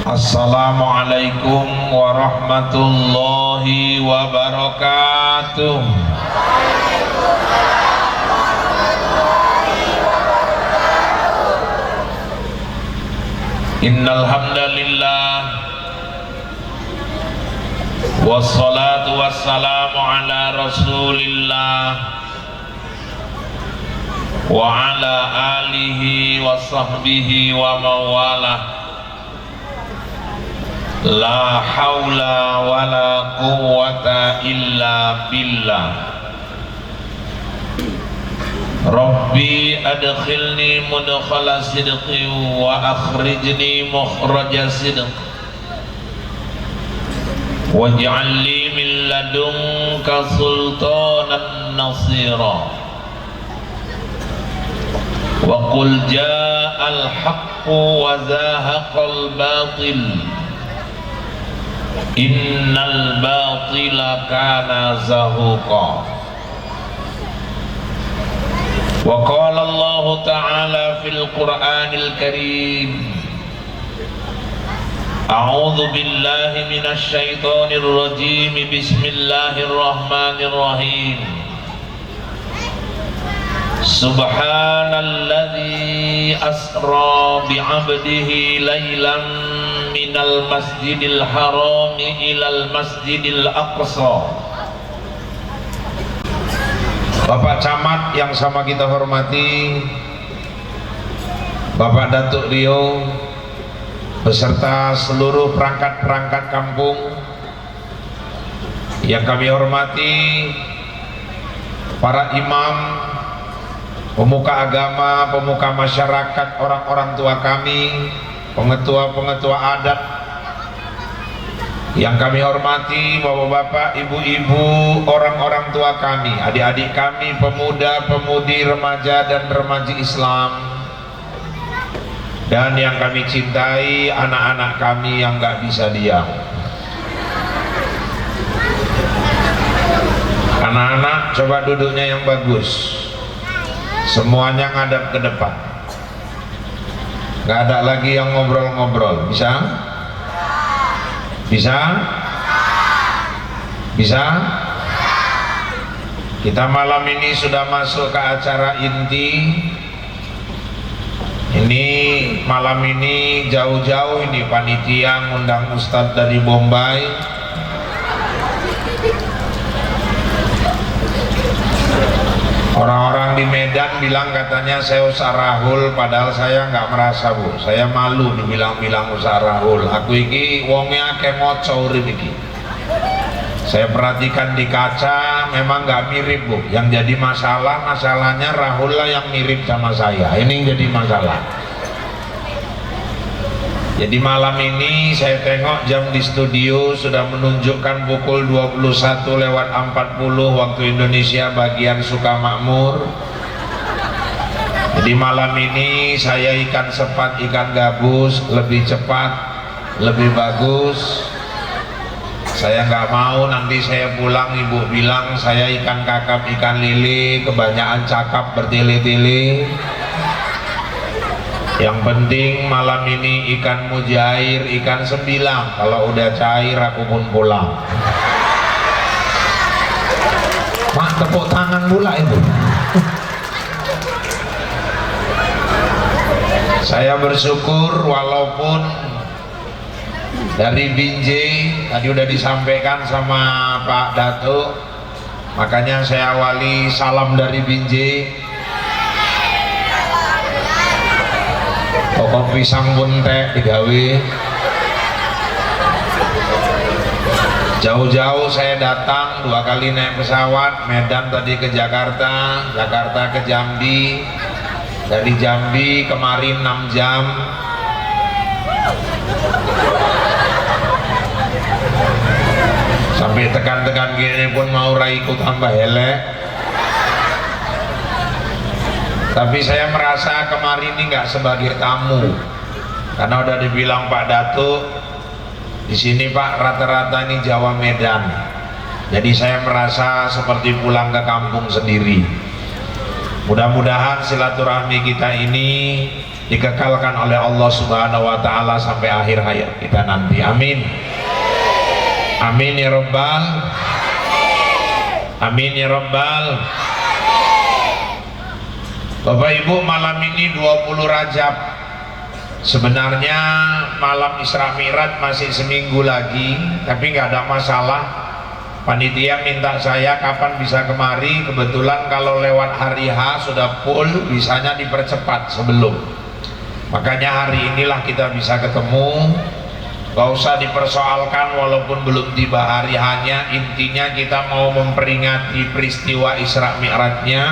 Assalamualaikum warahmatullahi wabarakatuh. Innal hamdalillah wassalatu wassalamu ala rasulillah wa ala alihi wa sahbihi wa mawalah. La haula wa la quwwata illa billah. Rabbi adkhilni mudkhala sidqin wa akhrijni mukhraja sidq waj'al li min ladunka sultanan nasira. Wa qul ja'al haqqu wa zahaqal batil innal batila kana zahuqa. Wa qala Allah ta'ala fil Qur'anil Karim A'udzu billahi minasy syaithanir rajim. Bismillahirrahmanirrahim. Subhanalladzi asra bi'abdihi lailan minal masjidil harami ilal masjidil aqsa. Bapak Camat yang sama kita hormati, Bapak Datuk Rio beserta seluruh perangkat-perangkat kampung yang kami hormati, para imam, pemuka agama, pemuka masyarakat, orang-orang tua kami, pengetua-pengetua adat yang kami hormati, bapak-bapak, ibu-ibu, orang-orang tua kami, adik-adik kami, pemuda-pemudi, remaja dan remaji Islam, dan yang kami cintai, anak-anak kami yang gak bisa diam. Anak-anak coba duduknya yang bagus, semuanya ngadap ke depan, gak ada lagi yang ngobrol-ngobrol. Bisa? Bisa? Bisa? Kita malam ini sudah masuk ke acara inti. Ini malam ini jauh-jauh ini panitia ngundang Ustadz dari Bombay. Orang-orang di Medan bilang katanya saya Ustaz Rahul, padahal saya nggak merasa, Bu. Saya malu dibilang-bilang Ustaz Rahul. Aku iki wongnya akeh ngoco urip iki. Saya perhatikan di kaca, memang nggak mirip, Bu. Yang jadi masalahnya Rahul lah yang mirip sama saya. Ini yang jadi masalah. Jadi malam ini saya tengok jam di studio sudah menunjukkan pukul 21:40 waktu Indonesia bagian Sukamakmur. Jadi malam ini saya ikan sepat, ikan gabus, lebih cepat, lebih bagus. Saya nggak mau nanti saya pulang ibu bilang saya ikan kakap, ikan lele, kebanyakan cakap bertele-tele. Yang penting malam ini ikan mujair, ikan sembilang. Kalau udah cair aku pun pulang. Mak, tepuk tangan pula itu. Saya bersyukur walaupun dari Binjai tadi udah disampaikan sama Pak Datuk, makanya saya awali salam dari Binjai. Pokok pisang pun teh digawe. Jauh-jauh saya datang 2 kali naik pesawat, Medan tadi ke Jakarta, Jakarta ke Jambi, dari Jambi kemarin 6 jam. Sampai tekan-tekan gini pun mau raiku tambah elek. Tapi saya merasa kemarin ini nggak sebagai tamu, karena udah dibilang Pak Datuk, di sini Pak rata-rata ini Jawa Medan. Jadi saya merasa seperti pulang ke kampung sendiri. Mudah-mudahan silaturahmi kita ini dikekalkan oleh Allah Subhanahu wa taala sampai akhir hayat kita nanti. Amin. Amin ya rabbal. Amin ya rabbal. Bapak Ibu, malam ini 20 Rajab. Sebenarnya malam Isra Mi'raj masih seminggu lagi, tapi nggak ada masalah. Panitia minta saya kapan bisa kemari. Kebetulan kalau lewat hari H sudah full, bisanya dipercepat sebelum. Makanya hari inilah kita bisa ketemu. Gak usah dipersoalkan walaupun belum tiba hari H-nya. Intinya kita mau memperingati peristiwa Isra Mi'rajnya.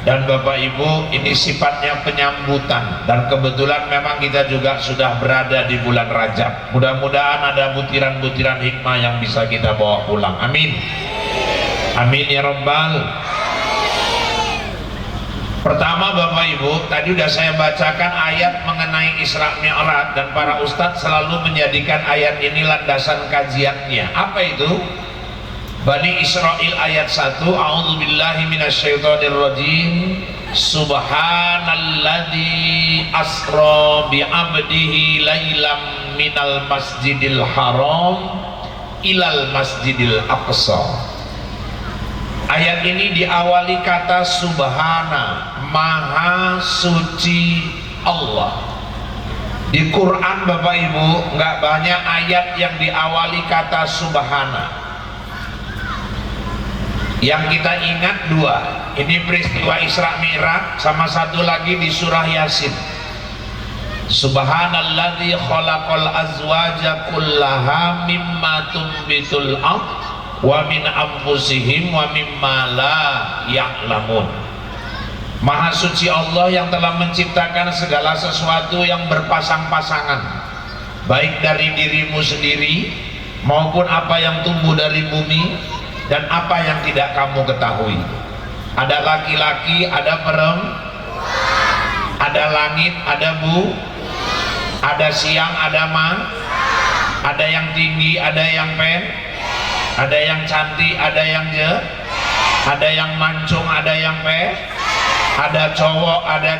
Dan Bapak Ibu, ini sifatnya penyambutan. Dan kebetulan memang kita juga sudah berada di bulan Rajab. Mudah-mudahan ada butiran-butiran hikmah yang bisa kita bawa pulang. Amin. Amin ya rabbal. Pertama Bapak Ibu, tadi sudah saya bacakan ayat mengenai Isra Mi'raj, dan para ustadz selalu menjadikan ayat ini landasan kajiannya. Apa itu? Bani Israil ayat 1, a'udzubillahi minasyaitonirrajim. Subhanalladzi asra bi'abdihi lailam minal masjidil haram ilal masjidil aqsa. Ayat ini diawali kata subhana, maha suci Allah. Di Quran Bapak Ibu nggak banyak ayat yang diawali kata subhana. Yang kita ingat dua, ini peristiwa Isra Mi'raj, sama satu lagi di surah Yasin. Subhanalladzi khalaqal azwaja kullaha mimma tumbitul ardh wa min anfusihim wa mimma la ya'lamun. Maha suci Allah yang telah menciptakan segala sesuatu yang berpasang-pasangan, baik dari dirimu sendiri maupun apa yang tumbuh dari bumi dan apa yang tidak kamu ketahui. Ada laki-laki, ada perempuan, ada langit, ada ada siang, ada ada yang tinggi, ada yang ada yang cantik, ada yang ada yang mancung, ada yang ada cowok, ada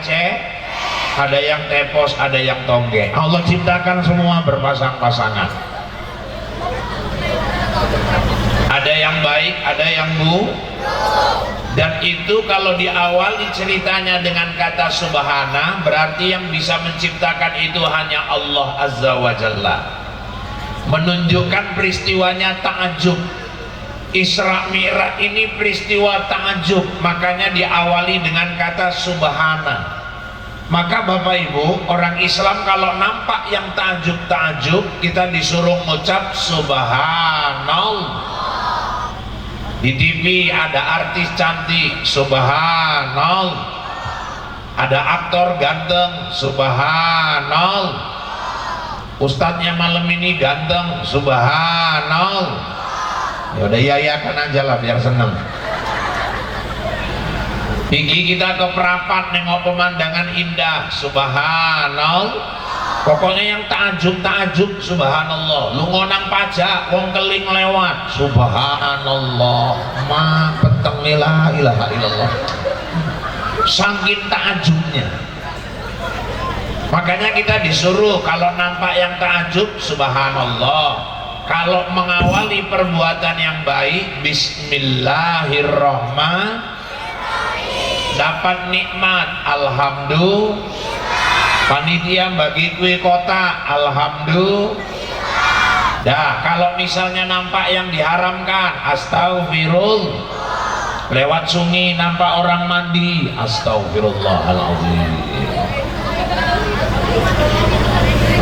ada yang tepos, ada yang tonggeng. Allah ciptakan semua berpasang-pasangan. Ada yang baik, ada yang dan itu kalau diawali ceritanya dengan kata subhana, berarti yang bisa menciptakan itu hanya Allah Azza wa Jalla. Menunjukkan peristiwanya ta'ajub. Isra Mi'raj ini peristiwa ta'ajub, makanya diawali dengan kata subhana. Maka Bapak Ibu, orang Islam kalau nampak yang ta'ajub, kita disuruh mengucap subhanallah. Di TV ada artis cantik, subhanallah. Ada aktor ganteng, subhanallah. Ustadznya malam ini ganteng, subhanallah. Ya udah yayakan aja lah biar seneng. Pergi kita ke Perapat nengok pemandangan indah, subhanallah. Pokoknya yang ta'ajub, subhanallah. Lu ngonang pajak, wong keling lewat, subhanallah. Ma peteng la ilaha illallah. Saking ta'ajubnya. Makanya kita disuruh kalau nampak yang ta'ajub, subhanallah. Kalau mengawali perbuatan yang baik, bismillahirrahmanirrahim. Dapat nikmat, alhamdulillah. Panitia bagi kue kota, alhamdulillah. Dah, kalau misalnya nampak yang diharamkan, astagfirullah. Lewat sungai nampak orang mandi, astagfirullahaladzim.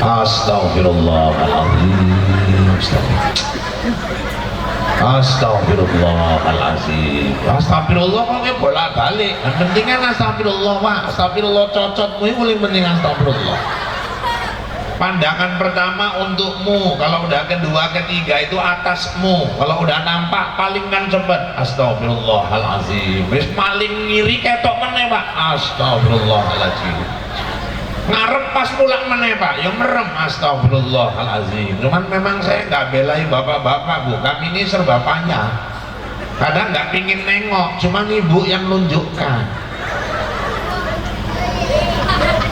Astagfirullahaladzim. Astagfirullahaladzim. Astagfirullah kok kayak bolak balik. Yang penting kan astagfirullah Pak. Astagfirullah cocotmu yang paling penting astagfirullah. Pandangan pertama untukmu, kalau udah kedua ketiga itu atasmu. Kalau udah nampak paling kan cepet astagfirullahaladzim. Wis paling ngiri ketok meneh Pak. Astagfirullahaladzim. Ngarep pas pulang meneh Pak, ya merem, astagfirullahaladzim. Cuman memang saya nggak belai bapak-bapak Bu, kami ini serba payah. Kadang nggak pingin nengok, cuman ibu yang nunjukkan.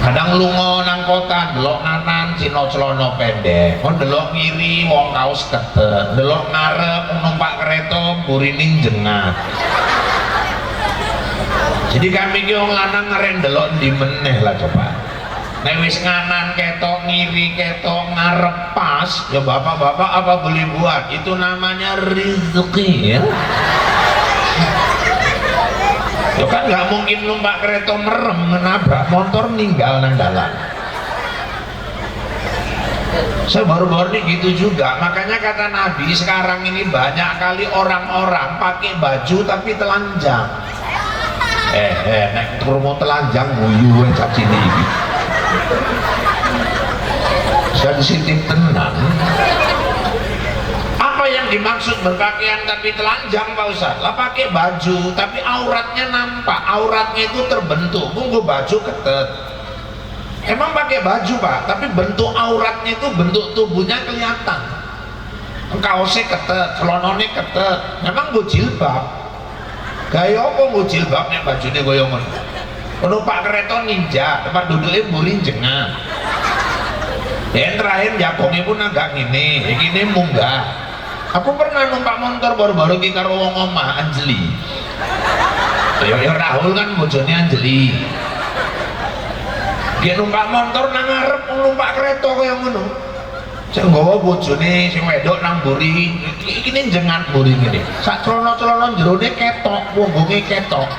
kadang lunga nang kota delok kanan Cina celana pendek, delok kiri wong kaos ketek, delok ngarep numpak kereta burine jengat. Jadi kami ki wong lanang ngereng delok ndi meneh lah coba. Nek wis nganan ketok, ngiri ketok, ngarep pas, ya bapak-bapak apa boleh buat? Itu namanya rezeki ya. Ya kan nggak mungkin numpak kereta merem menabrak motor meninggal nang dalan. Saya baru-baru ini gitu juga, makanya kata Nabi sekarang ini banyak kali orang-orang pakai baju tapi telanjang. Nek promo telanjang guyu cacing ini. Sensitif tenang. Apa yang dimaksud berpakaian tapi telanjang Pak Ustaz? Lah pakai baju tapi auratnya nampak, auratnya itu terbentuk. Tunggu baju ketet. Emang pakai baju Pak, tapi bentuk auratnya itu bentuk tubuhnya kelihatan. Kaosnya ketet, celonone ketet. Memang gue jilbab. Gaya apa gue jilbabnya bajunya goyongan? Penumpak kereta ninja, tempat duduknya burin jengat. Yang terakhir jabongnya pun agak gini munggah. Aku pernah numpak motor baru-baru ki karo wong omah Anjeli. Ya Rahul kan bojone Anjeli. Dia numpak motor nang ngarep numpak kereta kaya ngono. Sing nggawa bojone sing wedok nang mburi, iki jengat mburi ngene. Sak celana-celana jerone ketok, punggunge ketok.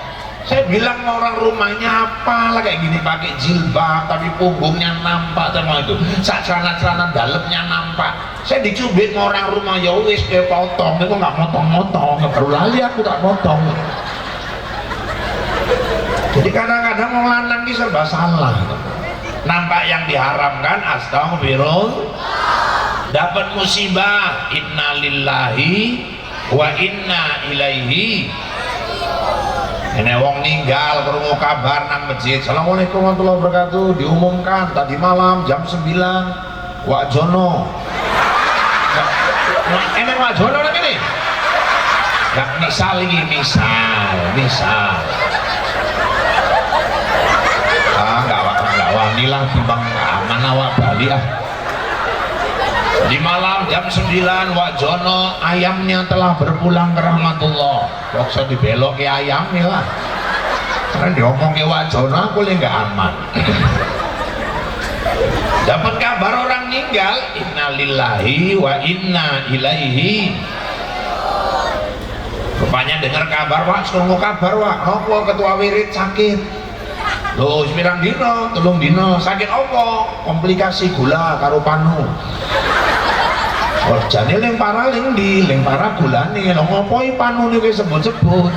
Saya bilang orang rumahnya apa lah kayak gini pakai jilbab tapi punggungnya nampak sama itu, saat celana-celana dalamnya nampak. Saya dicubit sama orang rumah, ya wis kayak potong, itu nggak motong-motong, nggak perlu lali aku tak potong. Jadi kadang-kadang orang lanang ini serba salah. Nampak yang diharamkan, astagfirullah, dapat musibah, innalillahi wa inna ilaihi. Ini wong ninggal krungu kabar nang masjid, assalamualaikum warahmatullahi wabarakatuh, diumumkan tadi malam jam 9 Wak Jono. Ini Wak Jono nang ini. Gak misal ini, misal. Gak wani lah timbang aman awak Bali ah. Di malam jam 9 Wak Jono, ayamnya telah berpulang ke rahmatullah. Kok bisa dibelok ke ayamnya lah. Karena diomong ke Wak Jono aku nggak aman. Dapat kabar orang meninggal, innalillahi wa inna ilaihi. Rupanya dengar kabar Wak, sungguh kabar Wak, apa ketua wirid sakit. Loh, sepirang dino, telung dino, sakit apa? Komplikasi gula karo panu. Jane ling parah gulane lho ngopo iki panune wis sebut-sebut.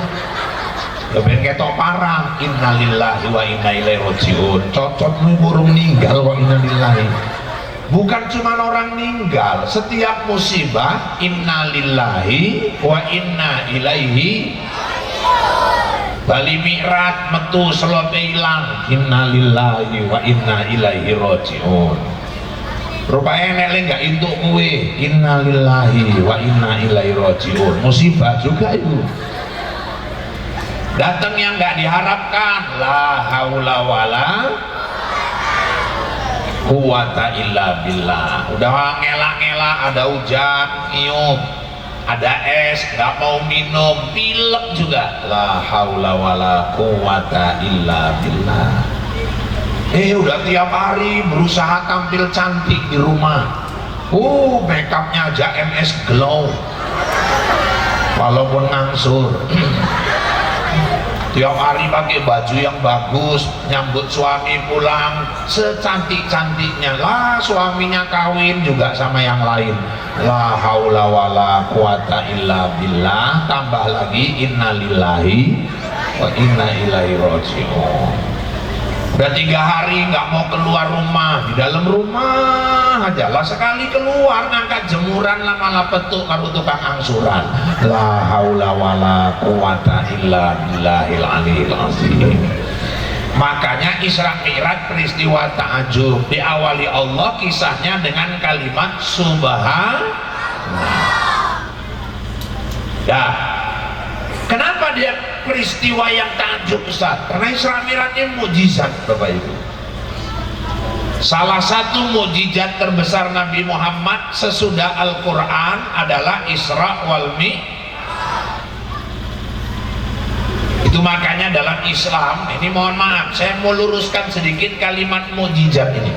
Ya ben ketok parah. Innalillahi wa inna ilaihi rajiun. Cocotmu burung ninggal kok innalillahi. Bukan cuma orang ninggal, setiap musibah innalillahi wa inna ilaihi. Bali Mi'raj metu selote ilang, innalillahi wa inna ilaihi rajiun. Rupanya nek nggak intuk kue, innalillahi wa inna ilaihi rajiun. Musibah juga itu. Datang yang nggak diharapkan, la haula wala quwata illa billah. Udah ngelak-ngelak, ada hujan, ngiyup, ada es, nggak mau minum, pilek juga. La haula wala quwata illa billah. Udah tiap hari berusaha tampil cantik di rumah. Makeupnya aja MS Glow. Walaupun ngangsur. Tiap hari pakai baju yang bagus, nyambut suami pulang secantik-cantiknya. Lah suaminya kawin juga sama yang lain. La haula wala quwata illa billah. Tambah lagi innalillahi wa inna ilaihi rajiun. Udah 3 hari nggak mau keluar rumah, di dalam rumah aja lah. Sekali keluar ngangkat jemuran lah malah petuk kalau tukang angsuran. La haula wala quwata illa billahil aliyil azim. Makanya Isra Mi'raj peristiwa ta'ajub diawali Allah kisahnya dengan kalimat subhanallah. Kenapa dia peristiwa yang takjub Ustaz? Karena Isra Mi'rajnya mukjizat Bapak Ibu. Salah satu mukjizat terbesar Nabi Muhammad sesudah Al-Quran adalah Isra wal Mi'raj. Itu makanya dalam Islam ini, mohon maaf saya mau luruskan sedikit kalimat mukjizat ini.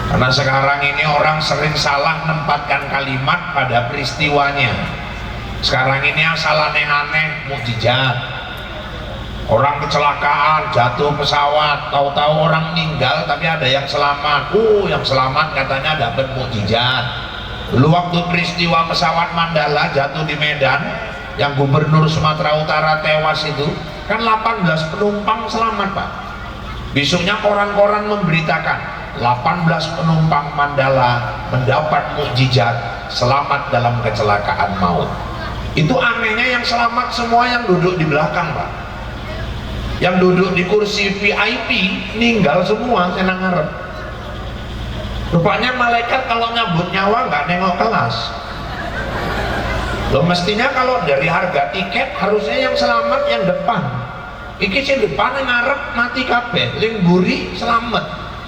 Karena sekarang ini orang sering salah menempatkan kalimat pada peristiwanya. Sekarang ini yang salah aneh-aneh mukjizat. Orang kecelakaan, jatuh pesawat, tahu-tahu orang meninggal tapi ada yang selamat. Yang selamat katanya dapat mukjizat. Dulu waktu peristiwa pesawat Mandala jatuh di Medan, yang gubernur Sumatera Utara tewas itu, kan 18 penumpang selamat, Pak. Besoknya koran-koran memberitakan 18 penumpang Mandala mendapat mukjizat, selamat dalam kecelakaan maut. Itu anehnya yang selamat semua yang duduk di belakang, Pak. Yang duduk di kursi VIP ninggal semua, saya ngarep. Rupanya malaikat kalau nyabut nyawa nggak nengok kelas. Loh, mestinya kalau dari harga tiket harusnya yang selamat yang depan. Iki sing depan ngarep mati kabeh, ling buri selamat.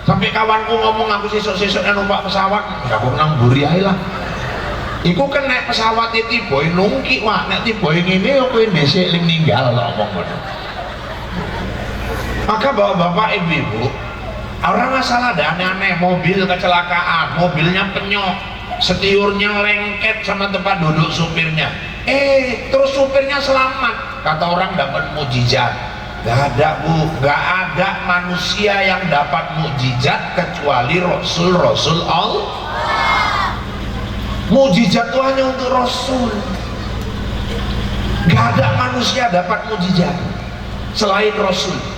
Sampai kawanku ngomong aku sesuk-sesuk numpak pesawat, aku nang buri ae lah. Iku kan naik pesawat itu boy nungki, wah nek tiba ngene kowe ndhisik ling ninggal lho omong ngono. Maka bapak-bapak, ibu-ibu, orang asal ada aneh-aneh, mobil kecelakaan, mobilnya penyok, setiurnya lengket sama tempat duduk supirnya, terus supirnya selamat, kata orang dapat mukjizat. Gak ada, Bu, gak ada manusia yang dapat mukjizat kecuali Rasul Allah. Mukjizat itu hanya untuk Rasul. Gak ada manusia dapat mukjizat selain Rasul.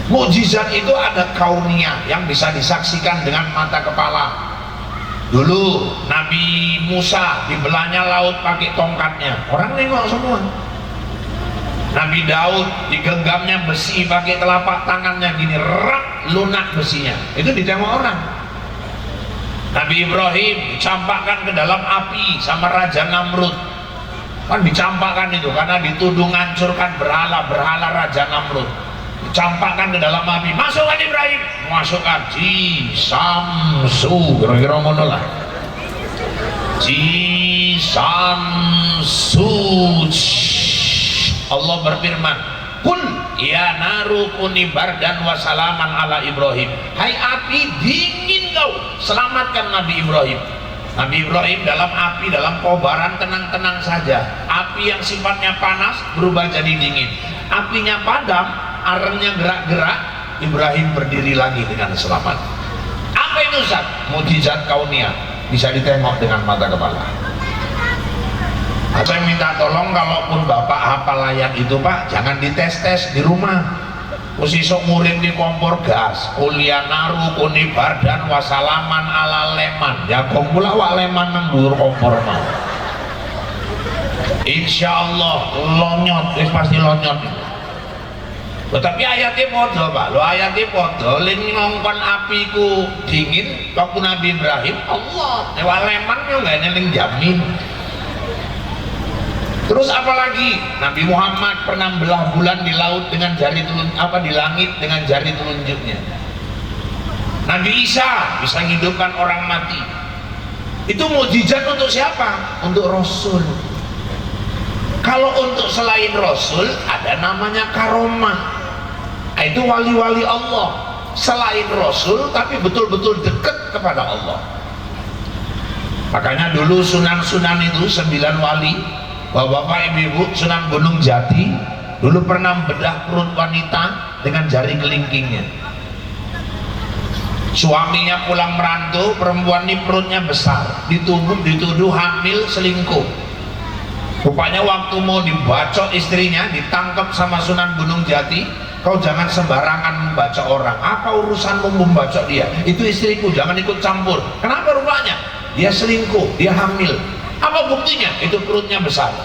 Mukjizat itu ada kauniyah yang bisa disaksikan dengan mata kepala. Dulu Nabi Musa dibelahnya laut pakai tongkatnya, orang nengok semua. Nabi Daud digenggamnya besi pakai telapak tangannya gini, rak, lunak besinya, itu ditengok orang. Nabi Ibrahim dicampakkan ke dalam api sama Raja Namrud, kan dicampakkan itu karena dituduh ngancurkan berhala Raja Namrud. Dicampakkan ke dalam api, masukkan Ibrahim, masukkan Ji Samsu, kira-kira ngono lah. Ji Samsu. Allah berfirman, kul ya naru kuni bardan wa salaman ala Ibrahim. Hai api, dingin kau, selamatkan Nabi Ibrahim. Nabi Ibrahim dalam api, dalam kobaran tenang-tenang saja. Api yang sifatnya panas berubah jadi dingin. Apinya padam, arengnya gerak-gerak, Ibrahim berdiri lagi dengan selamat. Apa itu Ustaz? Mukjizat kauniyah, bisa ditengok dengan mata kepala. Saya minta tolong, kalaupun Bapak hafal ayat itu Pak, jangan dites-tes di rumah. Usisok murid di kompor gas, kuliah naru kuni bardan wasalaman ala leman, ya kompula wa leman nembur kompor mau. Insya Allah lonyot, pasti lonyot. Tetapi ayatnya podo Pak, lo ayatnya podo, lin ngongkon apiku dingin waktu Nabi Ibrahim, Allah, wa leman yo nggak nyeling jamin. Terus apalagi Nabi Muhammad pernah belah bulan di laut dengan jari di langit dengan jari telunjuknya. Nabi Isa bisa menghidupkan orang mati. Itu mukjizat untuk siapa? Untuk Rasul. Kalau untuk selain Rasul ada namanya karomah. Itu wali-wali Allah selain Rasul tapi betul-betul dekat kepada Allah. Makanya dulu sunan-sunan itu 9 wali, Bapak ibu-ibu, Sunan Gunung Jati dulu pernah bedah perut wanita dengan jari kelingkingnya. Suaminya pulang merantau, perempuan ini perutnya besar, dituduh hamil selingkuh. Rupanya waktu mau dibacok istrinya, ditangkap sama Sunan Gunung Jati, kau jangan sembarangan membaca orang. Apa urusanmu membacok dia? Itu istriku, jangan ikut campur. Kenapa rupanya? Dia selingkuh, dia hamil. Apa buktinya? Itu perutnya besar.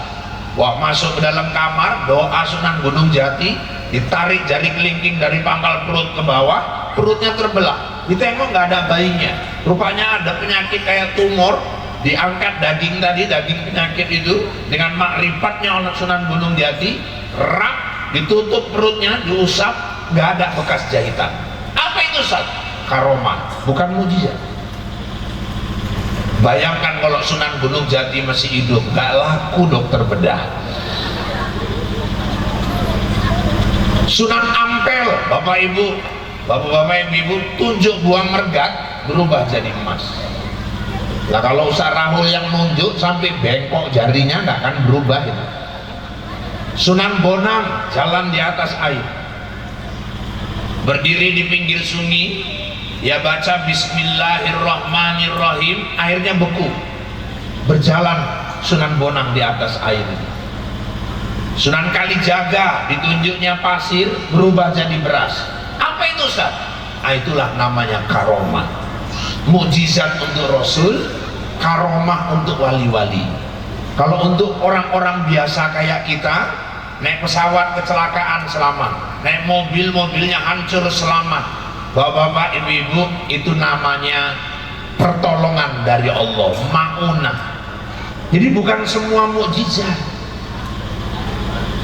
Wah, masuk ke dalam kamar, doa Sunan Gunung Jati, ditarik jari kelingking dari pangkal perut ke bawah, perutnya terbelah. Ditengok nggak ada bayinya. Rupanya ada penyakit kayak tumor, diangkat daging tadi, daging penyakit itu dengan makrifatnya oleh Sunan Gunung Jati, rak, ditutup perutnya, diusap, nggak ada bekas jahitan. Apa itu Ustaz? Karomah, bukan mujizat. Bayangkan kalau Sunan Gunung Jati masih hidup, nggak laku dokter bedah. Sunan Ampel, bapak ibu, bapak-bapak ibu, tunjuk buah mergat berubah jadi emas. Nah kalau Ustaz Rahul yang nunjuk sampai bengkok jarinya nggak akan berubah itu. Sunan Bonang jalan di atas air, berdiri di pinggir sungai, ya baca Bismillahirrahmanirrahim, airnya beku, berjalan Sunan Bonang di atas air. Sunan Kalijaga ditunjuknya pasir berubah jadi beras. Apa itu Ustaz? Nah, itulah namanya karomah. Mukjizat untuk Rasul, karomah untuk wali-wali. Kalau untuk orang-orang biasa kayak kita, naik pesawat kecelakaan selamat, naik mobil mobilnya hancur selamat, bapak-bapak ibu-ibu, itu namanya pertolongan dari Allah, ma'unah. Jadi bukan semua mukjizat.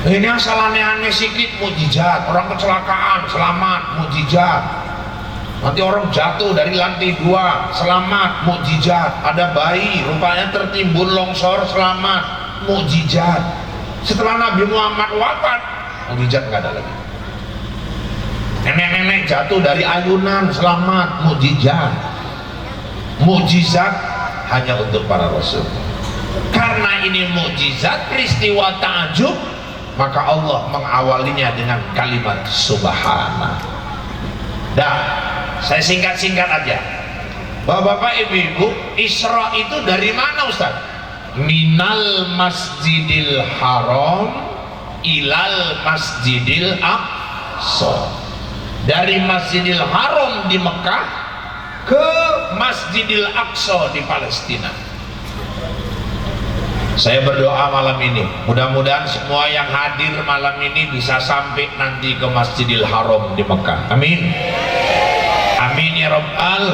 Ini asal aneh-aneh sikit mukjizat, orang kecelakaan selamat, mukjizat. Nanti orang jatuh dari lantai 2 selamat, mukjizat. Ada bayi rupanya tertimbun longsor selamat, mukjizat. Setelah Nabi Muhammad wafat, mukjizat nggak ada lagi. Nenek-nenek jatuh dari ayunan selamat, mukjizat. Mukjizat hanya untuk para rasul. Karena ini mukjizat, peristiwa ta'ajub, maka Allah mengawalinya dengan kalimat subhana. Dah, saya singkat-singkat aja. Bapak-bapak, ibu-ibu, Isra itu dari mana Ustaz? Minal masjidil haram ilal masjidil aqsa. Dari masjidil haram di Mekah ke masjidil aqsa di Palestina. Saya berdoa malam ini, mudah-mudahan semua yang hadir malam ini bisa sampai nanti ke Masjidil Haram di Mekah. Amin. Amin ya Rabbal.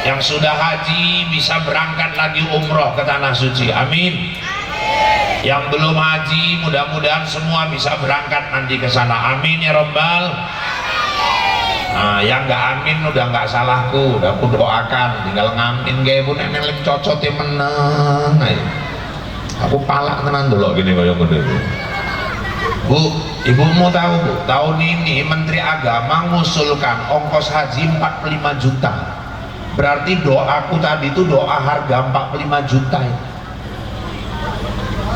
Yang sudah haji bisa berangkat lagi umroh ke tanah suci. Amin. Yang belum haji, mudah-mudahan semua bisa berangkat nanti ke sana. Amin ya Rabbal. Nah, yang nggak amin udah nggak salahku, udah aku doakan, tinggal ngamin gaya pun nenek cocotin meneng. Aku palak tenan dulu gini kayak gini. Bu, ibu mau tahu bu, tahun ini Menteri Agama ngusulkan ongkos haji 45 juta. Berarti doaku tadi itu doa harga 45 juta.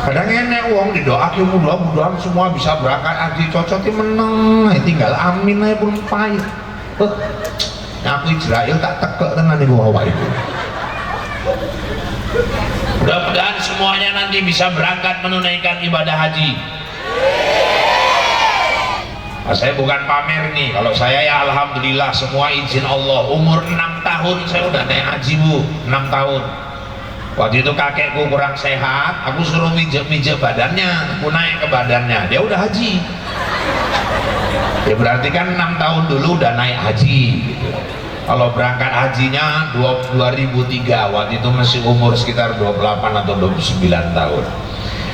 Kadang enek uang didoakin, mudah-mudahan semua bisa berangkat haji, cocotin meneng. Tinggal amin aja pun pahit. Aku Israel tak tekek tenan ibu bapak ibu. Mudah-mudahan semuanya nanti bisa berangkat menunaikan ibadah haji. Nah, saya bukan pamer nih, kalau saya ya alhamdulillah semua izin Allah. Umur 6 tahun saya udah naik haji bu, 6 tahun. Waktu itu kakekku kurang sehat, aku suruh mijek-mijek badannya, aku naik ke badannya, dia udah haji. Ya berarti kan 6 tahun dulu udah naik haji gitu. Kalau berangkat hajinya 2003, waktu itu masih umur sekitar 28 atau 29 tahun.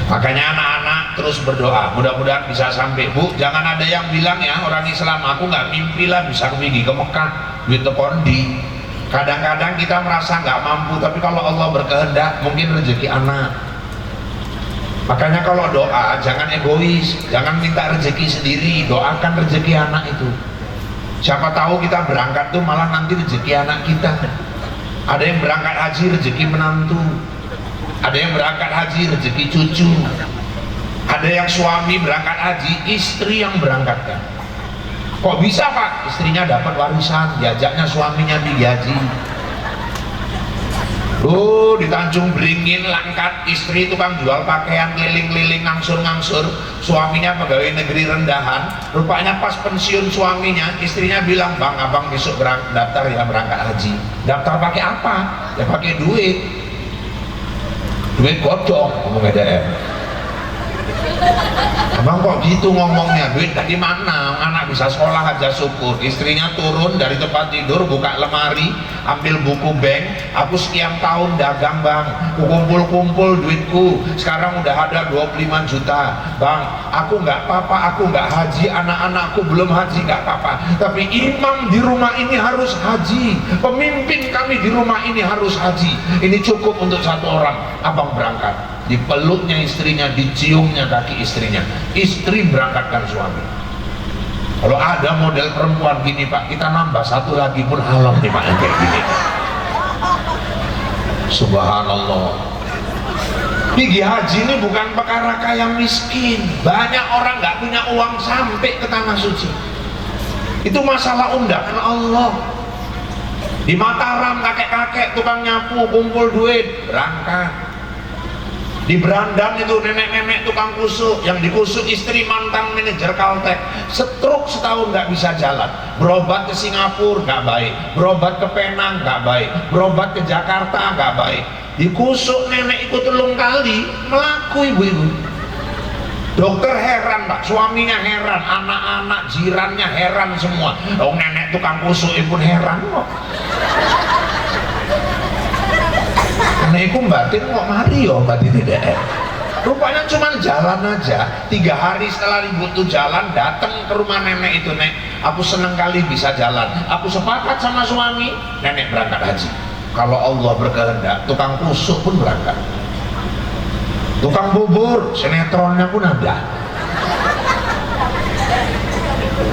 Makanya anak-anak terus berdoa, mudah-mudahan bisa sampai. Bu, jangan ada yang bilang ya orang Islam, aku nggak mimpi lah bisa pergi ke Mekah duit kondi. Kadang-kadang kita merasa nggak mampu, tapi kalau Allah berkehendak mungkin rezeki anak. Makanya kalau doa jangan egois, jangan minta rezeki sendiri, doakan rezeki anak itu. Siapa tahu kita berangkat tuh malah nanti rezeki anak kita. Ada yang berangkat haji rezeki menantu, ada yang berangkat haji rezeki cucu, ada yang suami berangkat haji istri yang berangkatkan. Kok bisa Pak? Istrinya dapat warisan, diajaknya suaminya pergi haji. Di Tanjung Beringin Langkat, istri tukang jual pakaian keliling-keliling ngangsur-ngangsur, suaminya pegawai negeri rendahan. Rupanya pas pensiun suaminya, istrinya bilang, bang abang besok daftar ya berangkat haji. Daftar pakai apa? Ya pakai duit godong, ngomong EDM. Abang kok gitu ngomongnya, duit dari mana? Anak bisa sekolah aja syukur. Istrinya turun dari tempat tidur, buka lemari, ambil buku bank. Aku sekian tahun dagang bang, kumpul-kumpul duitku, sekarang udah ada 25 juta bang. Aku nggak apa-apa, aku nggak haji, anak-anakku belum haji, nggak apa-apa. Tapi imam di rumah ini harus haji, pemimpin kami di rumah ini harus haji. Ini cukup untuk satu orang. Abang berangkat, dipeluknya istrinya, diciumnya kaki istrinya, istri berangkatkan suami. Kalau ada model perempuan gini pak, kita nambah satu lagi pun halam nih pak, yang kayak gini. Subhanallah. Pergi haji ini bukan perkara kaya miskin. Banyak orang nggak punya uang sampai ke tanah suci. Itu masalah undangan Allah. Di Mataram kakek-kakek tukang nyapu kumpul duit, berangkat. Di Berandang itu nenek-nenek tukang kusuk, yang dikusuk istri mantan manajer Caltek, stroke setahun nggak bisa jalan, berobat ke Singapura nggak baik, berobat ke Penang nggak baik, berobat ke Jakarta nggak baik, dikusuk nenek ikut 3 kali, melaku ibu-ibu. Dokter heran pak, suaminya heran, anak-anak jirannya heran semua. Oh nenek tukang kusuk pun heran kok. Karena itu batin kok mari yo batin tidak. Rupanya cuma jalan aja. 3 hari setelah ribut tuh jalan, datang ke rumah nenek itu, nek, aku seneng kali bisa jalan. Aku sepakat sama suami, nenek berangkat haji. Kalau Allah berkehendak, tukang kusuk pun berangkat. Tukang bubur, sinetronnya pun ada.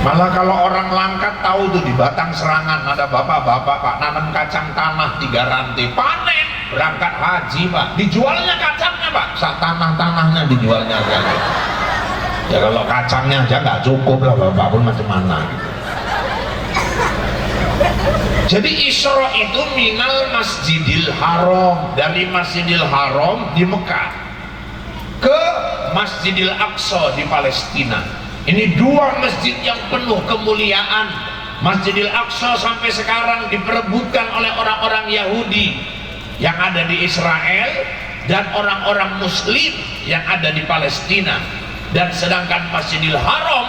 Malah kalau orang Langkat tahu tuh di Batang Serangan ada bapak-bapak pak nanam kacang tanah 3 rantai, panen, berangkat haji pak, dijualnya kacangnya pak, saat tanah-tanahnya dijualnya kan. Ya kalau kacangnya aja nggak cukup lah bapak pun macam mana. Jadi Isra itu minal Masjidil Haram, dari Masjidil Haram di Mekah ke Masjidil Aqsa di Palestina. Ini 2 masjid yang penuh kemuliaan. Masjidil Aqsa sampai sekarang diperebutkan oleh orang-orang Yahudi yang ada di Israel dan orang-orang Muslim yang ada di Palestina. Dan sedangkan Masjidil Haram,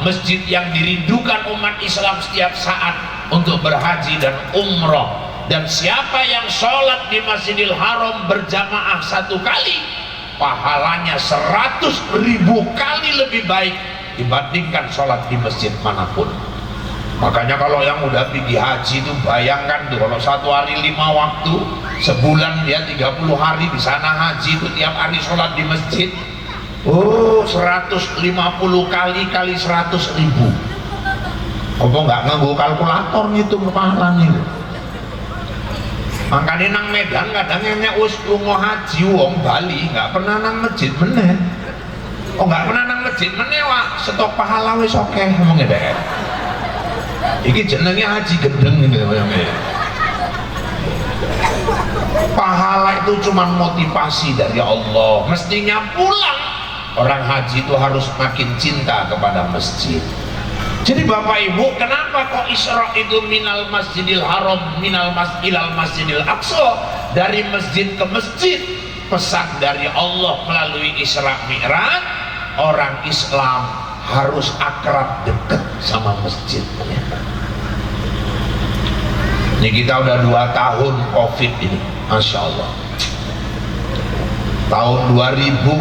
masjid yang dirindukan umat Islam setiap saat untuk berhaji dan umroh. Dan siapa yang sholat di Masjidil Haram berjamaah 1 kali, pahalanya 100.000 kali lebih baik dibandingkan sholat di masjid manapun. Makanya kalau yang udah pergi haji itu bayangkan tuh, kalau 1 hari 5 waktu, sebulan dia 30 hari di sana haji, itu tiap hari sholat di masjid. Oh 150 kali 100.000. Apa nggak nganggo kalkulator ngitung pahalanya itu? Makanya nang Medan kadang enek wis lunga haji wong Bali nggak pernah nang masjid meneh. Oh nggak pernah nang masjid meneh wak, stok pahala wis akeh ngomongnya deh. Iki jenenge haji gendeng gitu namanya. Pahala itu cuma motivasi dari Allah. Mestinya pulang orang haji itu harus makin cinta kepada masjid. Jadi Bapak Ibu, kenapa kok Isra itu minal Masjidil Haram ilal Masjidil Aqsa, dari masjid ke masjid? Pesan dari Allah melalui Isra Mi'raj, orang Islam harus akrab dekat sama masjidnya. Ini kita udah 2 tahun COVID ini, Masya Allah. Tahun 2020,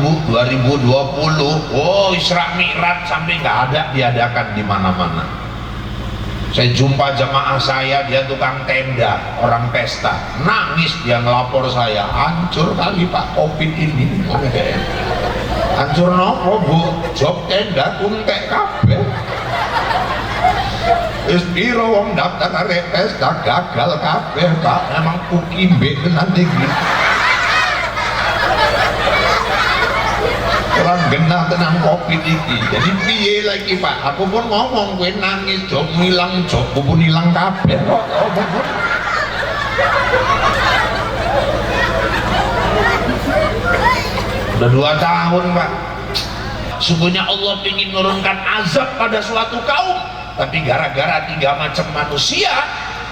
oh Isra Mi'raj sampai nggak ada diadakan di mana-mana. Saya jumpa jamaah saya, dia tukang tenda, orang pesta, nangis dia ngelapor saya, hancur kali Pak COVID ini. Hancur nopo Bu? Job tenda kuntek kabeh. Wis pira wong daftar arek pesta gagal kabeh Pak, emang ukimbe tenan iki. Orang genah tenang COVID iki. Jadi piye lagi Pak? Aku pun ngomong kowe nangis job ngilang, job pun hilang kabeh kok. Udah 2 tahun Pak. Sungguhnya Allah ingin menurunkan azab pada suatu kaum, tapi gara-gara 3 macam manusia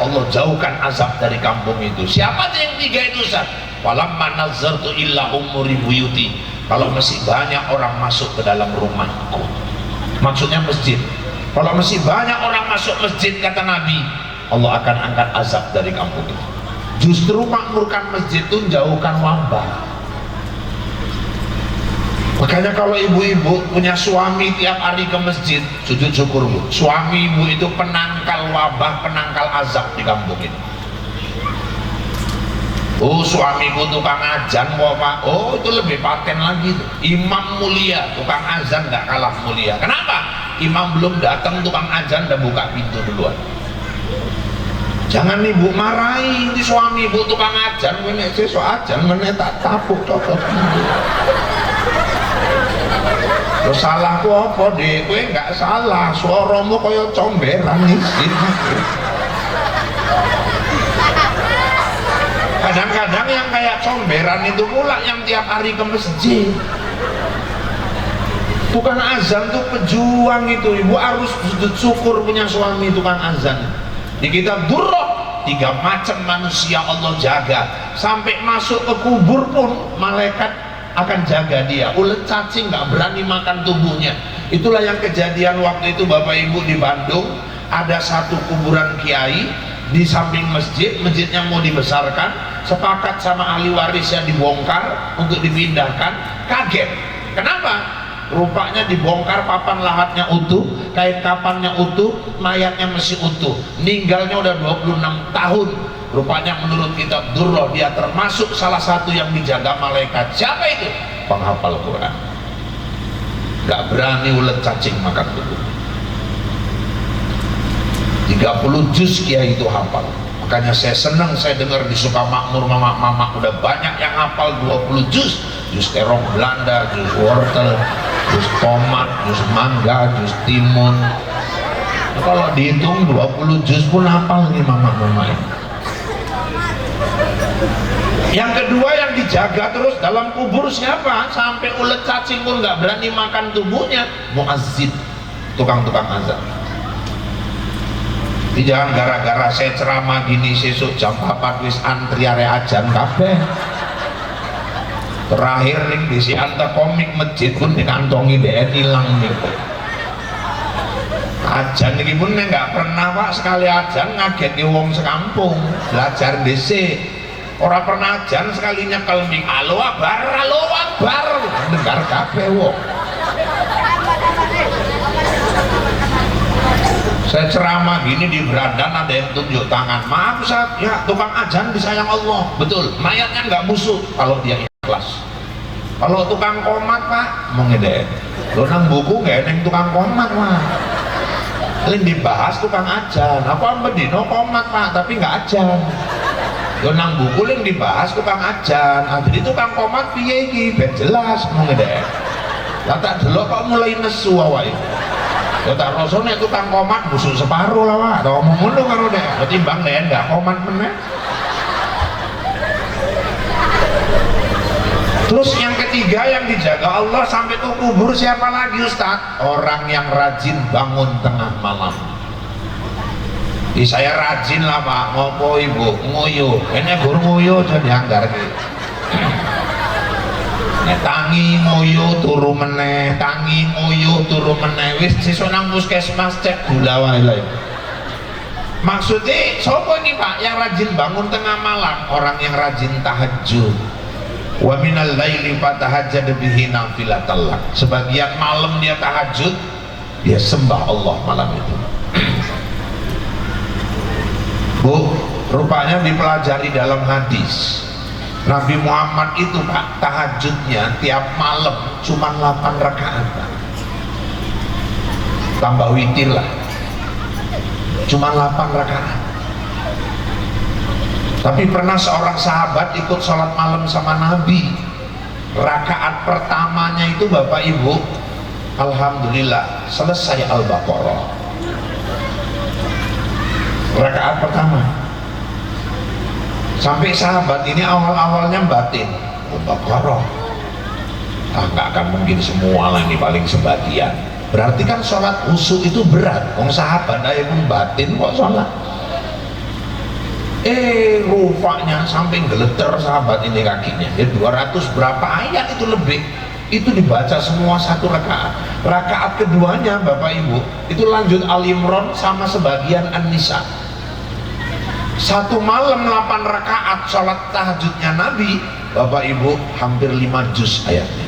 Allah jauhkan azab dari kampung itu. Siapa yang 3 itu Ustaz? Walamma nazzartu illa umuri buyuti. kalau masih banyak orang masuk ke dalam rumahku, maksudnya masjid, kalau masih banyak orang masuk masjid, kata Nabi, Allah akan angkat azab dari kampung itu. Justru makmurkan masjid itu jauhkan wabah. Makanya kalau ibu-ibu punya suami tiap hari ke masjid, sujud syukur bu, suami ibu itu penangkal wabah, penangkal azab di kampung ini. Oh, suamiku tukang azan kok pak, oh itu lebih paten lagi tuh. Imam mulia, tukang azan nggak kalah mulia. Kenapa? Imam belum datang, tukang azan udah buka pintu duluan. Jangan ibu marahi di suami ibu tukang azan, menek sesuk azan menek tak tapuk cocok. Lo salahku apa deh? Kowe nggak salah, suaramu kaya comberan isin. Kadang-kadang yang kayak comberan itu pula yang tiap hari ke masjid. Tukang azan tuh pejuang itu, ibu harus sujud syukur punya suami tukang azan. Di kitab Durrah, 3 macam manusia Allah jaga, sampai masuk ke kubur pun malaikat akan jaga dia. Ulet cacing nggak berani makan tubuhnya. Itulah yang kejadian waktu itu Bapak Ibu di Bandung, ada satu kuburan kiai di samping masjid, masjidnya mau dibesarkan, sepakat sama ahli warisnya dibongkar untuk dipindahkan. Kaget, kenapa? Rupanya dibongkar, papan lahatnya utuh, kait kapannya utuh, mayatnya masih utuh, meninggalnya udah 26 tahun. Rupanya menurut kitab Durrah dia termasuk salah satu yang dijaga malaikat. Siapa itu? Penghafal Quran. Gak berani ulet cacing makan tubuh. 30 juz kiai itu hafal. Makanya saya senang saya dengar di Sukamakmur mama-mama udah banyak yang hafal 20 juz. Juz terong Belanda, juz wortel, juz tomat, juz mangga, juz timun. Nah, kalau dihitung 20 juz pun hafal nih mama-mama ini. Yang kedua yang dijaga terus dalam kubur siapa? Sampai ulet cacing pun nggak berani makan tubuhnya. Muazzin, tukang-tukang azan. Jangan gara-gara saya ceramah gini sesuk jam 4 wis antri area ajan kabeh. Terakhir nih di si anta komik masjid pun dikantongi DN hilang nih. Ajan ini pun nggak pernah pak, sekali ajan ngageti wong sekampung belajar DC. Orang pernah ajan sekali nyekel ming Allahu Akbar dengar kabeh wong. Saya ceramah gini di berandan ada yang tunjuk tangan, maaf Ustaz, ya tukang ajan disayang Allah. Betul, mayatnya nggak busuk kalau dia ikhlas. Kalau tukang komat pak mau ngedek, lo nang buku gak neng tukang komat pak. Lain dibahas tukang ajan, apa bedino komat pak tapi nggak ajan. Lo nang buku lain dibahas tukang ajan, jadi tukang komat piye iki ben jelas mau ngedek. Lah tak delok kok mulai nesu awake. Ya tak rasane tukang komat busuk separuh lah Pak. Tak ngomong ngono karo dek. Ketimbang dek enggak komat meneh. Terus yang ketiga yang dijaga Allah sampai ke kubur siapa lagi Ustaz? Orang yang rajin bangun tengah malam. Saya rajin lah Pak, ngopo ibu nguyuh. Ini gur nguyuh jadi anggar gitu. Tangi nguyuh turu meneh, tangi nguyuh turu meneh, wis sesuk nang puskesmas cek gula wae lho. Maksudnya sapa ini Pak yang rajin bangun tengah malam? Orang yang rajin tahajud. Wa minal laili fatahajjad bihi nafilatan lak. Sebagian malam dia tahajud, dia sembah Allah malam itu. Bu, rupanya dipelajari dalam hadis. Nabi Muhammad itu Pak tahajudnya tiap malam cuma 8 rakaat Pak. Tambah witir lah, cuma 8 rakaat. Tapi pernah seorang sahabat ikut sholat malam sama Nabi. Rakaat pertamanya itu Bapak Ibu, alhamdulillah selesai Al-Baqarah. Rakaat pertama. Sampai sahabat ini awal-awalnya batin Al-Baqarah, nggak akan mungkin semua lah ini, paling sebagian. Berarti kan sholat khusyuk itu berat. Wong sahabat aja pun batin kok sholat. Rupanya sampai geleter sahabat ini kakinya. 200 berapa ayat itu lebih. itu dibaca semua satu rakaat. Rakaat keduanya Bapak Ibu itu lanjut Al-Imran sama sebagian An-Nisa. Satu malam 8 rakaat sholat tahajudnya Nabi Bapak Ibu hampir 5 juz ayatnya.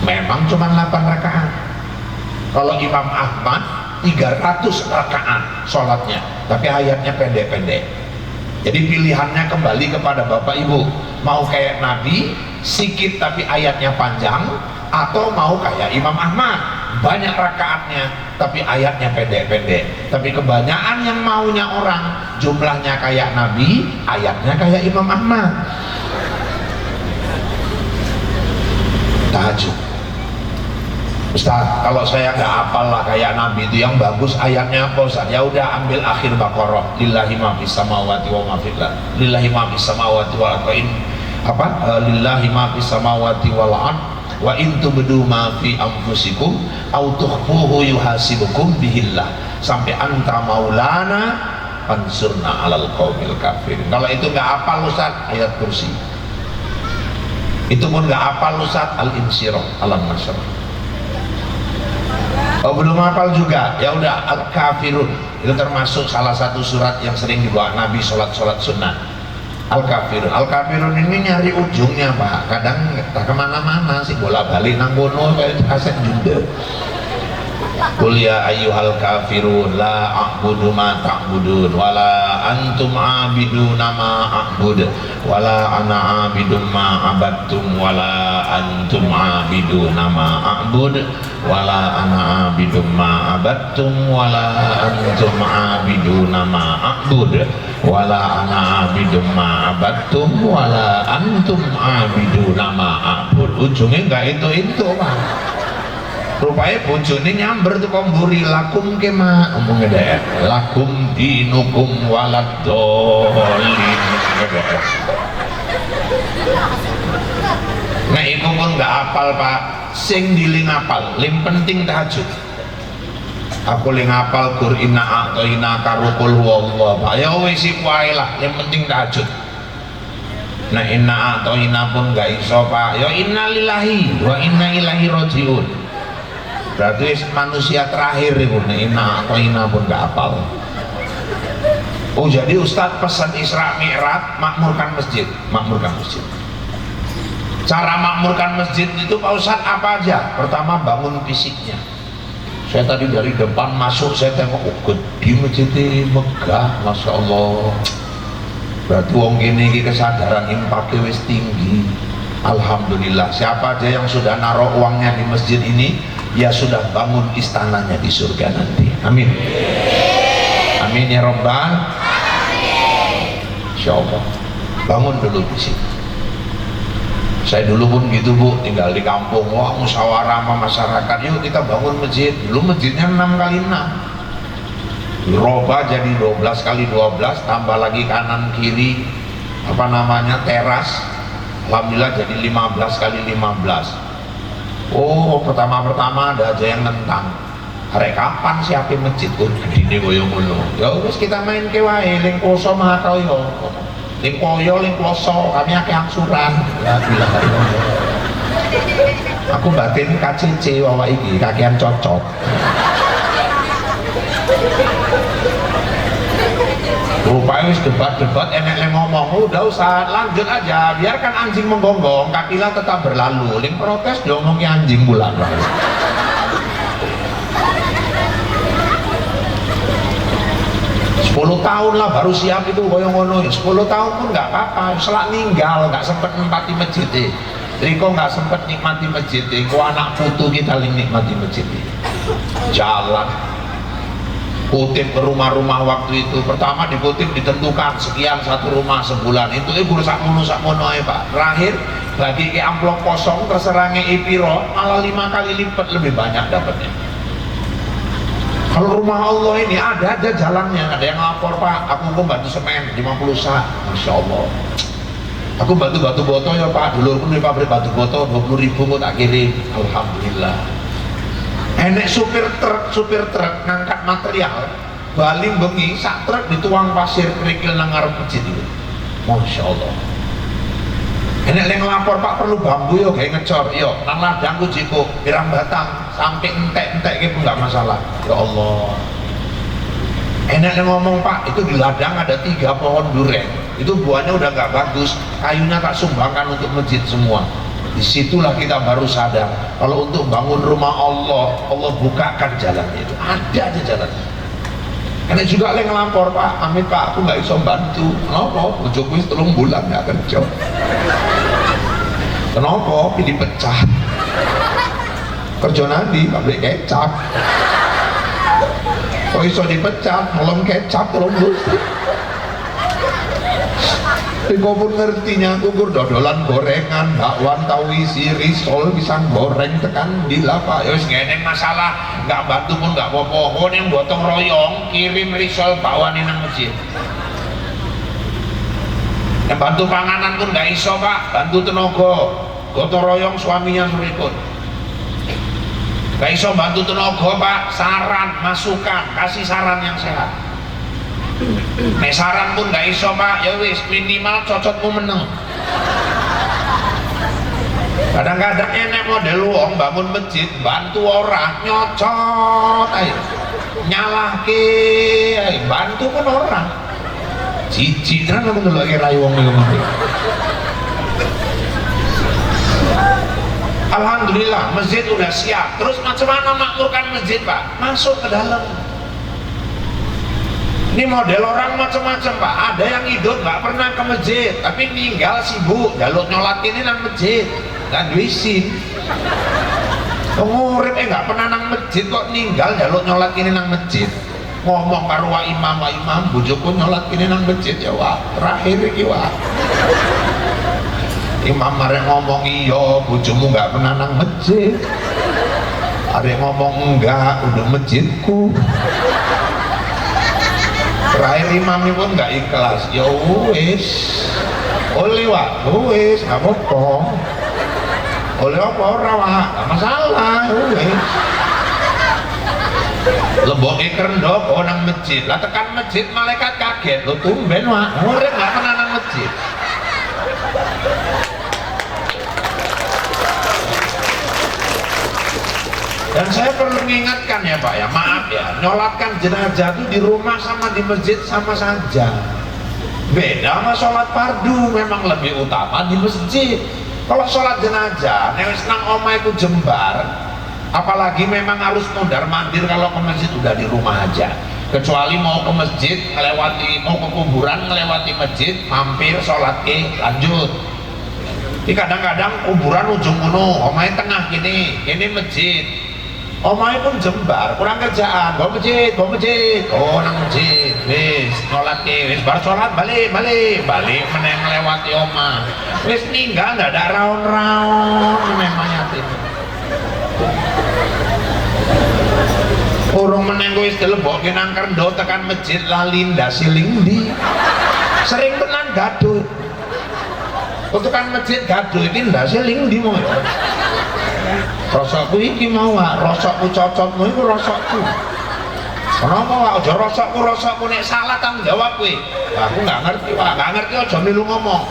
Memang cuma 8 rakaat. Kalau Imam Ahmad 300 rakaat sholatnya, tapi ayatnya pendek-pendek. Jadi pilihannya kembali kepada Bapak Ibu, mau kayak Nabi sikit tapi ayatnya panjang, atau mau kayak Imam Ahmad banyak rakaatnya tapi ayatnya pendek-pendek. Tapi kebanyakan yang maunya orang jumlahnya kayak Nabi, ayatnya kayak Imam Ahmad. Tahajud, Ustaz, kalau saya nggak hafal lah kayak Nabi itu, yang bagus ayatnya apa Ustaz? Ya udah ambil akhir Baqarah, lillahi ma fis samawati wa ma fil ardh, lillahi ma fis samawati wal ardh, lillahi ma fis samawati wal ardh, wa in tubdu ma fi anfusikum aw tukhfuhu yuhasibukum bihillah, sampai anta maulana fansurna alal qaumil kafirin. Kalau itu nggak hafal Ustaz, ayat kursi. Itu pun nggak hafal Ustaz, al-insyirah, alam nasrah. Oh, belum hafal juga, ya udah Al-Kafirun. Itu termasuk salah satu surat yang sering dibawa Nabi sholat sunnah. Al-Kafirun. Al-Kafirun ini nyari ujungnya Pak. Kadang tak kemana-mana sih, bola balik nanggono kayak kaset juga. Qul ya ayyuhal kafirun la a'budu ma ta'budun wala antum a'biduna ma a'bud wala ana a'bidum ma abattum wala antum a'biduna ma a'bud wala ana a'bidum ma abattum wala antum a'biduna ma a'bud wala ana a'bidum ma abattum wala antum a'biduna ma a'bud. Ujungnya enggak itu Pak. Rupanya bojone nyamber tuh komburi, lakum kema ngomongnya deh, lakum dinukum walad dolin. Nah itu pun nggak hafal Pak, sing diling hafal, ling penting tahajud. Aku ling hafal Qur'ina atau ina karukul wallah Pak, ya wis iku ae lah, yang penting tahajud. Nah inna atau ina pun nggak iso Pak, ya inna lillahi wa inna ilaihi rajiun. Berarti manusia terakhir itu, ina atau ina pun gak hafal. Oh jadi Ustadz pesan Isra Mi'raj makmurkan masjid. Cara makmurkan masjid itu Pak Ustadz apa aja? Pertama bangun fisiknya. Saya tadi dari depan masuk, saya tengok gede masjidnya, megah, Masya Allah. Berarti wong gini kesadaran impaknya wis tinggi. Alhamdulillah. Siapa aja yang sudah naruh uangnya di masjid ini, ya sudah bangun istananya di surga nanti. Amin. Amin ya Rabbal. Insyaallah. Bangun dulu di sini. Saya dulu pun gitu Bu, tinggal di kampung, wah musyawarah sama masyarakat, yuk kita bangun masjid. Dulu masjidnya 6 kali 6. Roba jadi 12 kali 12, tambah lagi kanan kiri teras. Alhamdulillah jadi 15 kali 15. Oh pertama ada aja yang nentang, hari kapan siapin masjid pun gede goyong ngono. Ya terus kita main ke wae ling poso mah koyo ling koyo ling poso kami akeh angsuran. La ilaha illallah. Aku batin KCC wawa iki kakean cocok. Rupanya wis debat enek yang ngomong, udah usah lanjut aja, biarkan anjing menggonggong, kakilah tetap berlalu. Ling protes diomongnya anjing bulan. 10 tahun lah baru siap itu koyo ngono. 10 tahun pun nggak apa-apa, selak ninggal, nggak sempet nempati masjid. Riko nggak sempet nikmati masjid. Kok anak putu kita nikmati masjid. Jalan kutip ke rumah-rumah waktu itu, pertama dikutip ditentukan sekian satu rumah sebulan itu sak mono ae Pak. Terakhir bagi ke amplop kosong terserah piro malah 5 kali lipat lebih banyak dapatnya. Kalau rumah Allah ini ada aja jalannya, ada yang lapor Pak, aku bantu semen 50 sak, Masya Allah. Aku bantu batu boto ya Pak, dulu pun di pabrik batu boto 20.000 kok tak kirim, Alhamdulillah. Enek supir truk ngangkat material bali bengi sak truk dituang pasir kerikil nang ngarep masjid itu. Masya Allah. Enek yang ngelapor Pak perlu bambu yo kayak ngecor yo nang ladangku jiko pirang batang sampai entek-entek gitu nggak masalah. Ya Allah, enek yang ngomong Pak itu di ladang ada 3 pohon durian itu buahnya udah nggak bagus, kayunya tak sumbangkan untuk masjid semua. Disitulah kita baru sadar kalau untuk bangun rumah Allah, Allah bukakan jalannya itu, ada aja jalan. Enek juga yang ngelapor Pak, amit Pak aku nggak bisa bantu. Kenapa? Bojoku wis 3 bulan nggak kerja. Kenapa? Pilih pecah. Kerja nanti pabrik kecap. Kok iso dipecat? Nolong kecap tolong gusti. Kau pun ngertinya kukur dodolan gorengan, bakwan, tawisi, risol, pisang goreng tekan di lapa. Yos ngeneng masalah, nggak bantu pun nggak apa-apa. Kau yang gotong royong kirim risol bakwan nang masjid. Yang bantu panganan pun nggak iso Pak, bantu tenaga gotong royong suaminya surikut. Nggak iso bantu tenaga Pak, saran, masukan, kasih saran yang sehat. Nek saran pun nggak iso Pak, ya wis minimal cocotmu meneng. Kadang-kadang enek model wong bangun masjid bantu orang nyocot ayo nyalahke ayo bantu pun orang jijik kan aku ndelok rayu wong iki. Alhamdulillah masjid udah siap. Terus macam mana makmurkan masjid Pak? Masuk ke dalam. Ini model orang macam-macam Pak. Ada yang hidup nggak pernah ke masjid, tapi meninggal sibuk jaluk nyolat ini nang masjid, dan duisin. Ngurip nggak pernah nang masjid kok ninggal jaluk nyolat ini nang masjid. Ngomong karo wa imam, bojoku nyolat ini nang masjid ya Wak. Terakhir iki Wak. Imam arek ngomong iya, bojomu nggak pernah nang masjid. Arek ngomong enggak, udah masjidku. Terakhir imamnya pun nggak ikhlas. Ya wis, oleh Wak, wis nggak apa-apa. Oleh apa orang Wak, nggak masalah. Wis. Leboke kerendok oh nang masjid. Lah tekan masjid malaikat kaget. Lo tumben Wak, murid nggak pernah nang masjid. Dan saya perlu mengingatkan ya Pak ya, maaf ya, nyolatkan jenazah itu di rumah sama di masjid sama saja. Beda sama sholat fardu, memang lebih utama di masjid. Kalau sholat jenazah, newis nang oma itu jembar, apalagi memang harus mondar mandir kalau ke masjid udah di rumah aja. Kecuali mau ke masjid, mau ke kuburan, ngelewati masjid, mampir, sholat lanjut. Jadi kadang-kadang kuburan ujung kuno, omanya tengah gini, ini masjid. Omai pun jembar, kurang kerjaan, bawa masjid, oh nang masjid, wis sholat wis bar sholat balik meneng melewati oma, wis ninggal nggak ada raun-raun memangnya itu. Urung meneng wis dilebokke nang kerendo tekan masjid lali ndasi lingdi, sering tenan gaduh. Tekan masjid gaduh iki ndasi lingdi mau. Rosokku iki mau Wak, rosokku cocotmu iku rosokku. Kenapa Wak? Aja rosokku nek salah tanggung jawab kowe. Aku nggak ngerti Wak, nggak ngerti aja milu ngomong.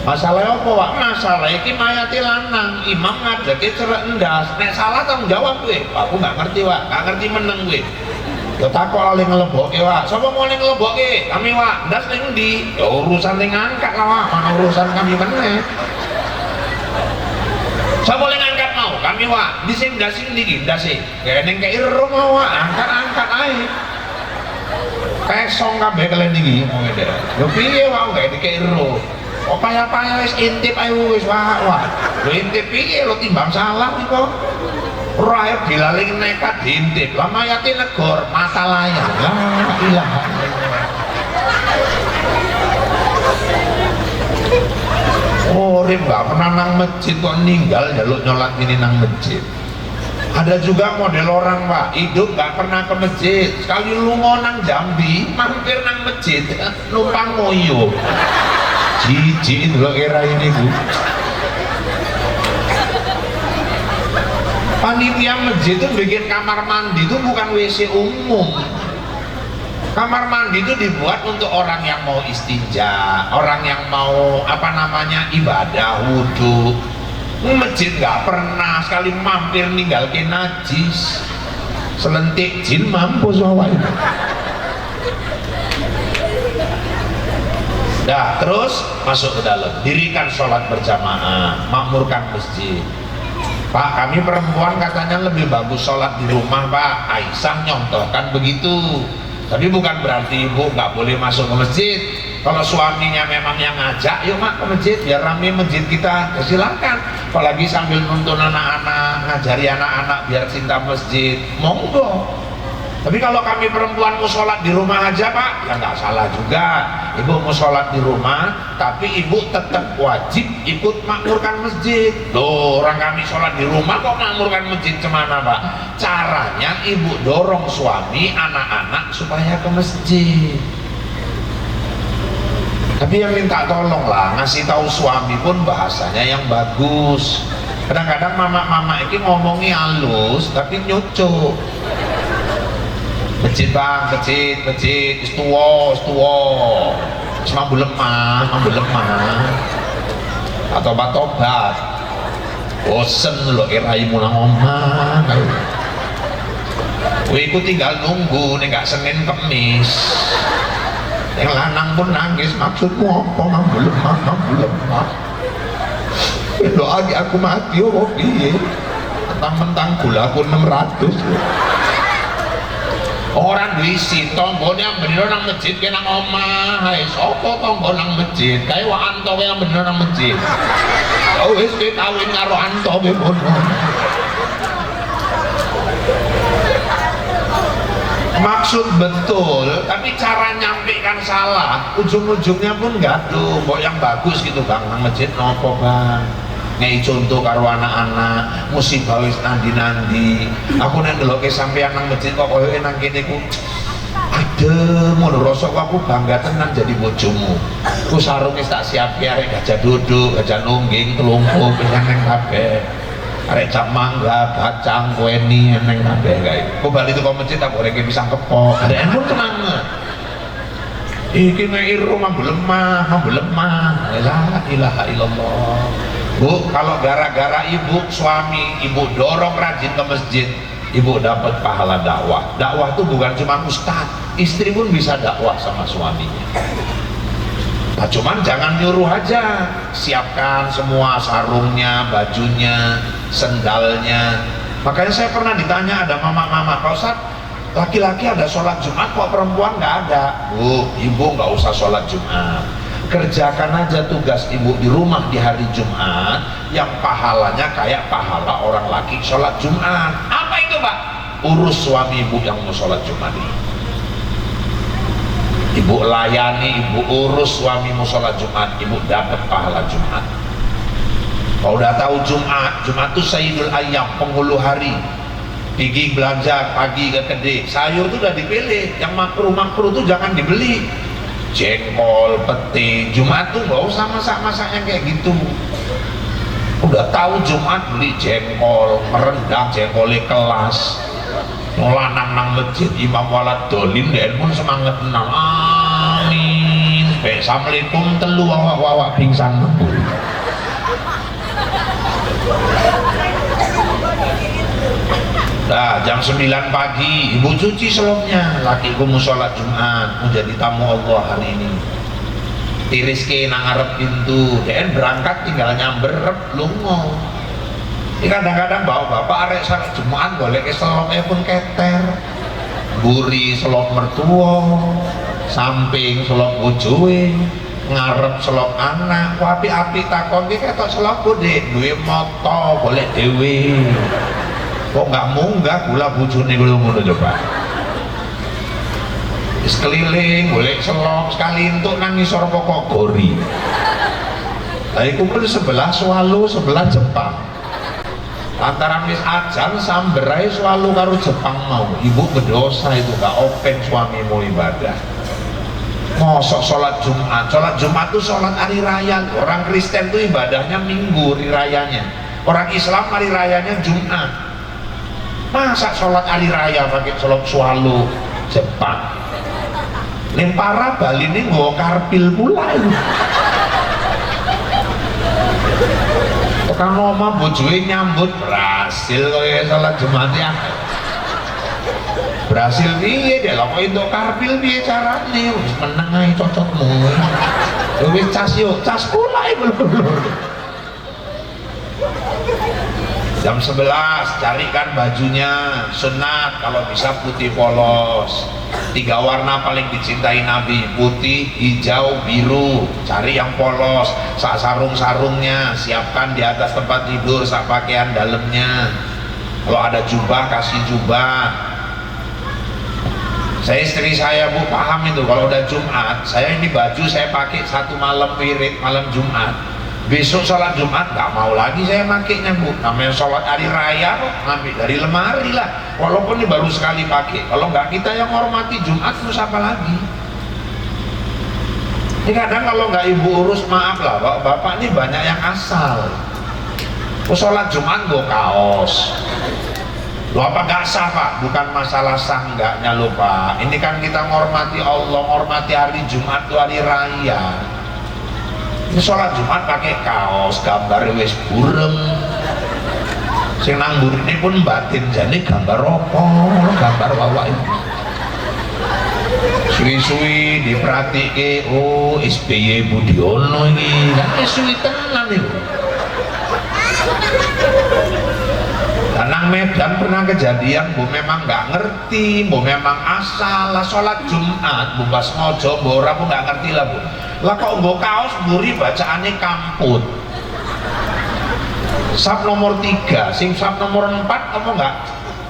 Masalah apa Wak? Masalah iki mayate lanang, imam ngadeke cerek endas. Nek salah tanggung jawab kowe. Aku nggak ngerti Wak, nggak ngerti meneng kowe. Ya takok lali ngelebokke Wak. Sapa mau ngelebokke? Kami Wak, ndas ning ndi? Ya urusan ning angkat lah Wak, mana urusan kami meneh. Saya boleh ngangkat mau, kami Wak, di sini dasing dikit, dasing. Kayak neng kayak iro mau Wak, angkat aja. Kayak song kabeh kalian dikit, mau ngede. Lo piye Wak, kayak kayak iro. Oh payah wis intip ayo wis Wak. Lo intip piye lo timbang salah nih kok. Rakyat dilaling nekat diintip, lama yati negor mata layang. La ilaha illallah. Urip gak pernah nang masjid kok ninggal jaluk nyolat ini nang masjid. Ada juga model orang Pak, hidup gak pernah ke masjid, sekali lungo nang Jambi mampir nang masjid numpang ngoyo. Jijik loh era ini Bu. Panitia masjid itu bikin kamar mandi itu bukan WC umum. Kamar mandi itu dibuat untuk orang yang mau istinja, orang yang mau ibadah, wudhu. Masjid nggak pernah sekali mampir ninggal ke najis, selentik jin mampus wawai. Dah terus masuk ke dalam, dirikan sholat berjamaah, makmurkan masjid. Pak, kami perempuan katanya lebih bagus sholat di rumah, Pak. Aisyah nyontohkan begitu. Tapi bukan berarti ibu nggak boleh masuk ke masjid. Kalau suaminya memang yang ngajak, yuk mak ke masjid, biar rame masjid kita, ya silakan. Apalagi sambil nuntun anak-anak, ngajari anak-anak biar cinta masjid, monggo. Tapi kalau kami perempuan mau sholat di rumah aja Pak, ya nggak salah juga. Ibu mau sholat di rumah, tapi ibu tetap wajib ikut makmurkan masjid. Loh, orang kami sholat di rumah kok makmurkan masjid kemana Pak? Caranya ibu dorong suami, anak-anak supaya ke masjid. Tapi yang minta tolong lah, ngasih tahu suami pun bahasanya yang bagus. Kadang-kadang mama-mama ini ngomongnya halus, tapi nyucuk. Masjid bang, masjid, istuwo, mambu lemah, atau tobat. Bosen lo iraimu nang omah. Wiku tinggal nunggu, nih gak Senin Kemis. Yang lanang pun nangis, maksudmu apa? Mambu lemah. Lo lagi aku mati, oh piye? Mentang-mentang gula aku 600. Orang diisi tonggone yang bener nang masjid ke nang omah. Hai sapa tonggo nang masjid? Kae wak anto yang bener nang masjid. Oh wis kowe kawin karo anto kowe ngono. Maksud betul, tapi cara nyampaikan salah. Ujung-ujungnya pun gaduh. Kok yang bagus gitu Bang, nang masjid nopo Bang? Ngei contoh karo anak-anak, musibah wis nandi-nandi. Aku nek ndeloke sampeyan nang masjid kok koyoke nang kene ku adem ngono, rasa aku bangga tenan jadi bojomu. Ku sarung wis tak siapke arek gajah duduk, gajah nungging, telungkup neng kabeh. Arek cap mangga, kacang, kueni neng kabeh kae. Ku bali teko masjid tak goreng pisang kepok. Arek pun tenang. Iki nek rumah lemah. La ilaha illallah. Bu, kalau gara-gara ibu suami ibu dorong rajin ke masjid, ibu dapat pahala dakwah. Dakwah itu bukan cuma ustadz, istri pun bisa dakwah sama suaminya. Nah, cuman jangan nyuruh aja, siapkan semua sarungnya, bajunya, sendalnya. Makanya saya pernah ditanya ada mama-mama, Pak Ustadz, laki-laki ada sholat Jumat kok perempuan nggak ada? Bu, ibu nggak usah sholat Jumat. Kerjakan aja tugas ibu di rumah di hari Jumat yang pahalanya kayak pahala orang laki sholat Jumat. Apa itu Pak? Urus suami ibu yang mau sholat Jumat ini. Ibu layani, ibu urus suami mau sholat Jumat, ibu dapat pahala Jumat. Kalau udah tahu Jumat itu Sayyidul Ayyam, penghulu hari. Pergi belanja pagi ke kedai, sayur itu udah dipilih, yang makruh-makruh itu jangan dibeli. Jengkol, pete, Jumat tuh nggak usah masak-masak yang kayak gitu. Udah tahu Jumat beli jengkol, merendang jengkolnya kelas. Lanang nang masjid Imam Walad Dolin dan pun semangat tenang. Amin. Assalamualaikum telu awak-awak pingsan. Nah, jam 9 pagi ibu cuci selopnya, lakiku mau sholat Jumat, mau jadi tamu Allah hari ini. Tiris ke nang ngarep pintu, dan berangkat tinggal nyamber lungo. Kadang-kadang bawa bapak arek sholat Jumat boleh ke selopnya pun keter, buri selop mertua, samping selop bojoe, ngarep selop anak, api-api takon ki ketok selop gede, duwe moto boleh dewe. Kok nggak munggah gula bujurnya gula ngono coba. Sekeliling boleh selop sekali untuk nangis orang pokok gori. Tapi kumpul sebelah Swalu, sebelah Jepang. Antara mis ajan samberai Swalu karo Jepang mau. Ibu berdosa itu nggak open suamimu ibadah. Mosok sholat Jumat itu sholat hari raya. Orang Kristen itu ibadahnya minggu hari rayanya. Orang Islam hari rayanya Jumat. Masa sholat hari raya pakai sholat Swalu Jepang? Ning para Bali ini nggawa karpil pula itu. Tekan omah bojoe nyambut berhasil kaya salat Jumat ya. Berhasil piye dek lho kok entuk karpil piye carane wis meneng ae cocokmu. Wis cas yo, cas pula iku. Jam 11 carikan bajunya sunat, kalau bisa putih polos. 3 warna paling dicintai Nabi, putih, hijau, biru. Cari yang polos. Sak sarung-sarungnya siapkan di atas tempat tidur, sak pakaian dalamnya. Kalau ada jubah kasih jubah. Saya istri saya Bu paham itu, kalau udah Jumat saya ini baju saya pakai satu malam wirid, malam Jumat. Besok sholat Jumat nggak mau lagi saya makainya Bu, namanya sholat hari raya kok, ngambil dari lemari lah, walaupun ini baru sekali pakai. Kalau nggak kita yang hormati Jumat terus apa lagi? Ini kadang kalau nggak ibu urus maaf lah, bapak ini banyak yang asal. Sholat Jumat gue kaos. Lo apa nggak sah Pak? Bukan masalah sah enggaknya lo Pak. Ini kan kita menghormati Allah, menghormati hari Jumat itu hari raya. Ini sholat Jumat pakai kaos, gambar wis burem. Sing nang burine pun batin jane gambar apa? Gambar wawa itu. Suwi-suwi diperhatike, oh SBY Budiono iki. Kan suwi tenan iku. Nang Medan pernah kejadian, Bu memang nggak ngerti, Bu memang asal lah sholat Jumat, Bu pas ngojo, Bu ora pun nggak ngerti lah Bu. Lah kok nggo kaos buri bacaannya kamput. Sab nomor 3, sing sab nomor 4 apa nggak?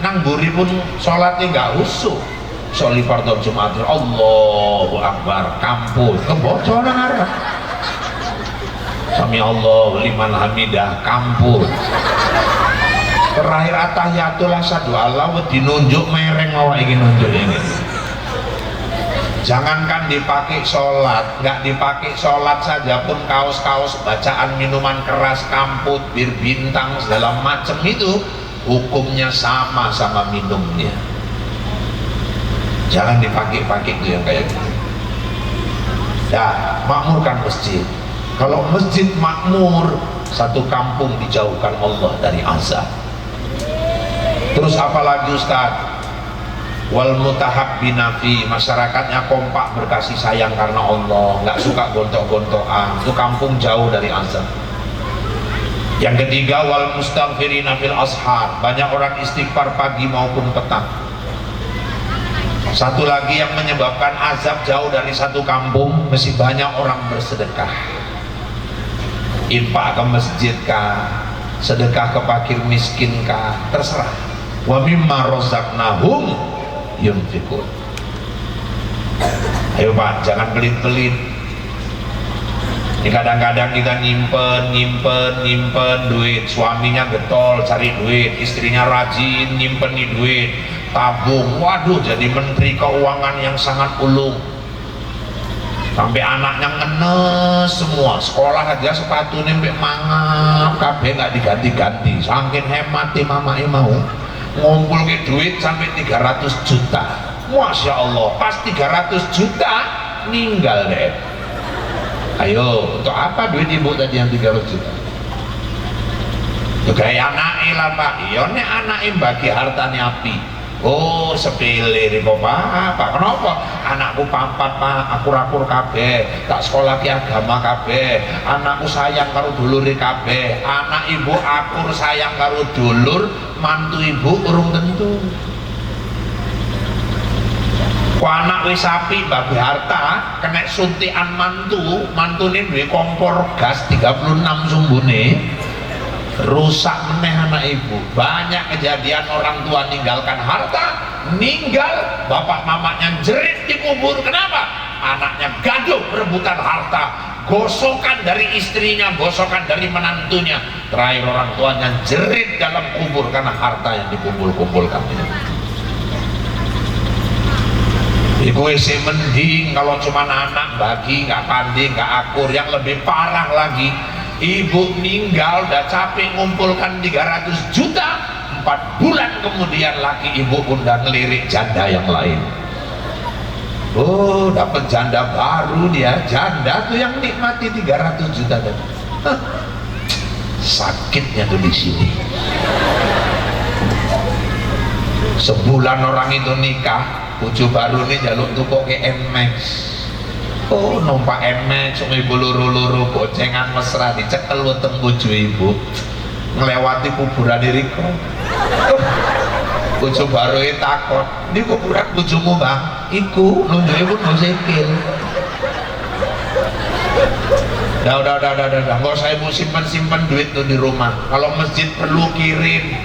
Nang buri pun sholatnya nggak husu. Sholi fardhu Jumat, Allahu Akbar, kamput, kebocor nang arep. Sami Allah liman hamidah, kamput. Terakhir atahiyatul asadu Allah dinunjuk mereng awak ingin nunjuk ini. Jangankan dipakai sholat, nggak dipakai sholat saja pun kaos-kaos bacaan minuman keras, kamput, bir bintang segala macam itu hukumnya sama minumnya. Jangan dipakai-pakai itu yang kayak gitu. Ya, makmurkan masjid. Kalau masjid makmur, satu kampung dijauhkan Allah dari azab. Terus apalagi Ustaz? Wal mutahabbina fi, masyarakatnya kompak berkasih sayang karena Allah, nggak suka gontok-gontokan, itu kampung jauh dari azab. Yang ketiga wal mustaghfirina fil ashar, banyak orang istighfar pagi maupun petang. Satu lagi yang menyebabkan azab jauh dari satu kampung, masih banyak orang bersedekah. Infak ke masjid kah, sedekah ke fakir miskin kah, terserah. Wa mimma razaqnahum yunfikun. Ayo Pak, jangan pelit-pelit. Ini kadang-kadang kita nyimpen duit, suaminya getol cari duit, istrinya rajin nyimpen nih duit, tabung, waduh jadi menteri keuangan yang sangat ulung. Sampai anaknya ngenes semua, sekolah aja sepatu nembek mangap, kabeh nggak diganti-ganti, saking hematnya mamanya mau ngumpul ke duit sampai 300 juta. Masya Allah, pas 300 juta ninggal deh. Ayo, untuk apa duit ibu tadi yang 300 juta? Juga anaknya lah Pak, iya nih anaknya bagi hartanya api. Oh sepele riko Pak, kenapa? Anakku pampat Pak, akur-akur kabeh, tak sekolah ke agama kabeh, anakku sayang karo dulure kabeh, anak ibu akur sayang karo dulur, mantu ibu urung tentu. Ku anak wis sapi bagi harta, kena suntikan mantune duwe kompor gas 36 sumbune. Rusak meneh anak ibu. Banyak kejadian orang tua ninggalkan harta, ninggal bapak mamanya jerit dikubur. Kenapa? Anaknya gaduh rebutan harta, gosokan dari istrinya, gosokan dari menantunya, terakhir orang tuanya jerit dalam kubur karena harta yang dikumpul-kumpulkan ini. Iku isi mending kalau cuma anak bagi, nggak pandai, nggak akur. Yang lebih parah lagi, ibu meninggal udah capek ngumpulkan 300 juta, 4 bulan kemudian laki ibu udah ngelirik janda yang lain. Oh, dapat janda baru dia. Janda tuh yang nikmati 300 juta tadi. Sakitnya tuh di sini. Sebulan orang itu nikah, bojo baru nih jaluk tuku ke Nmax. Oh, numpak Nmax, ibu luru-luru bocengan mesra dicekel weteng bojo ibu. Ngelewati kuburan Riko. Bojo baru itu takut, ini kuburan bojomu bang? Iku, nunjuknya pun mau sikil. Udah, nggak usah ibu simpen duit tuh di rumah. Kalau masjid perlu kirim.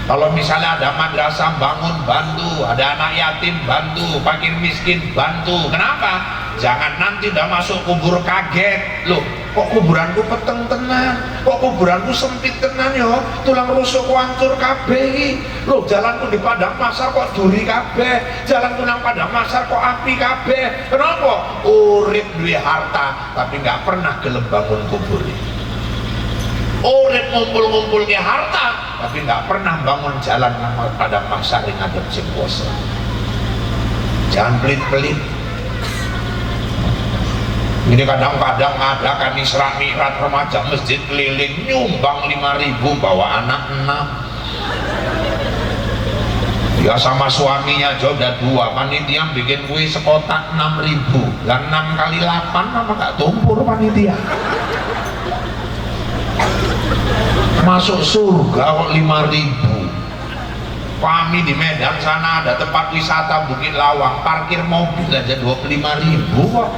Kalau misalnya ada madrasah bangun bantu, ada anak yatim bantu, fakir miskin bantu. Kenapa? Jangan nanti udah masuk kubur kaget. Loh, kok kuburanku peteng tenan, kok kuburanku sempit tenan yo, tulang rusuk hancur kabeh. Loh, jalanku di padang masar kok duri kabeh, jalanku nang padang masar kok api kabeh. Kenapa? Urip duwe harta tapi nggak pernah gelem bangun kubur. Urip ngumpul-ngumpul ke harta tapi nggak pernah bangun jalan nang padang masar yang ada sing kuasa. Jangan pelit-pelit. Ini kadang-kadang ada kan Isra Mi'raj remaja masjid keliling nyumbang 5.000 bawa anak 6. Ya sama suaminya aja udah 2, panitia bikin kue sekotak 6.000. Dan 6 kali 8 mama gak tumpur panitia. Masuk surga kok 5.000. Kami di Medan sana ada tempat wisata Bukit Lawang, parkir mobil aja 25.000 kok.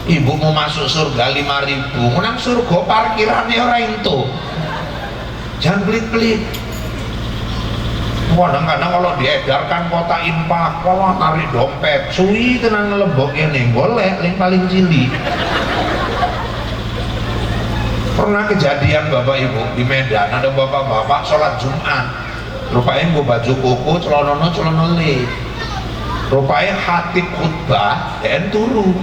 Ibu mau masuk surga 5.000, menang surga parkirannya orang itu. Jangan pelit-pelit. Kadang-kadang kalau diedarkan kota infak, kalau tarik dompet, suwi tenang ngelebok ini, golek yang paling cilik. Pernah kejadian bapak ibu di Medan, ada bapak-bapak sholat Jumat, rupanya gue baju koko, celana le. Rupanya khatib khutbah, dan turu.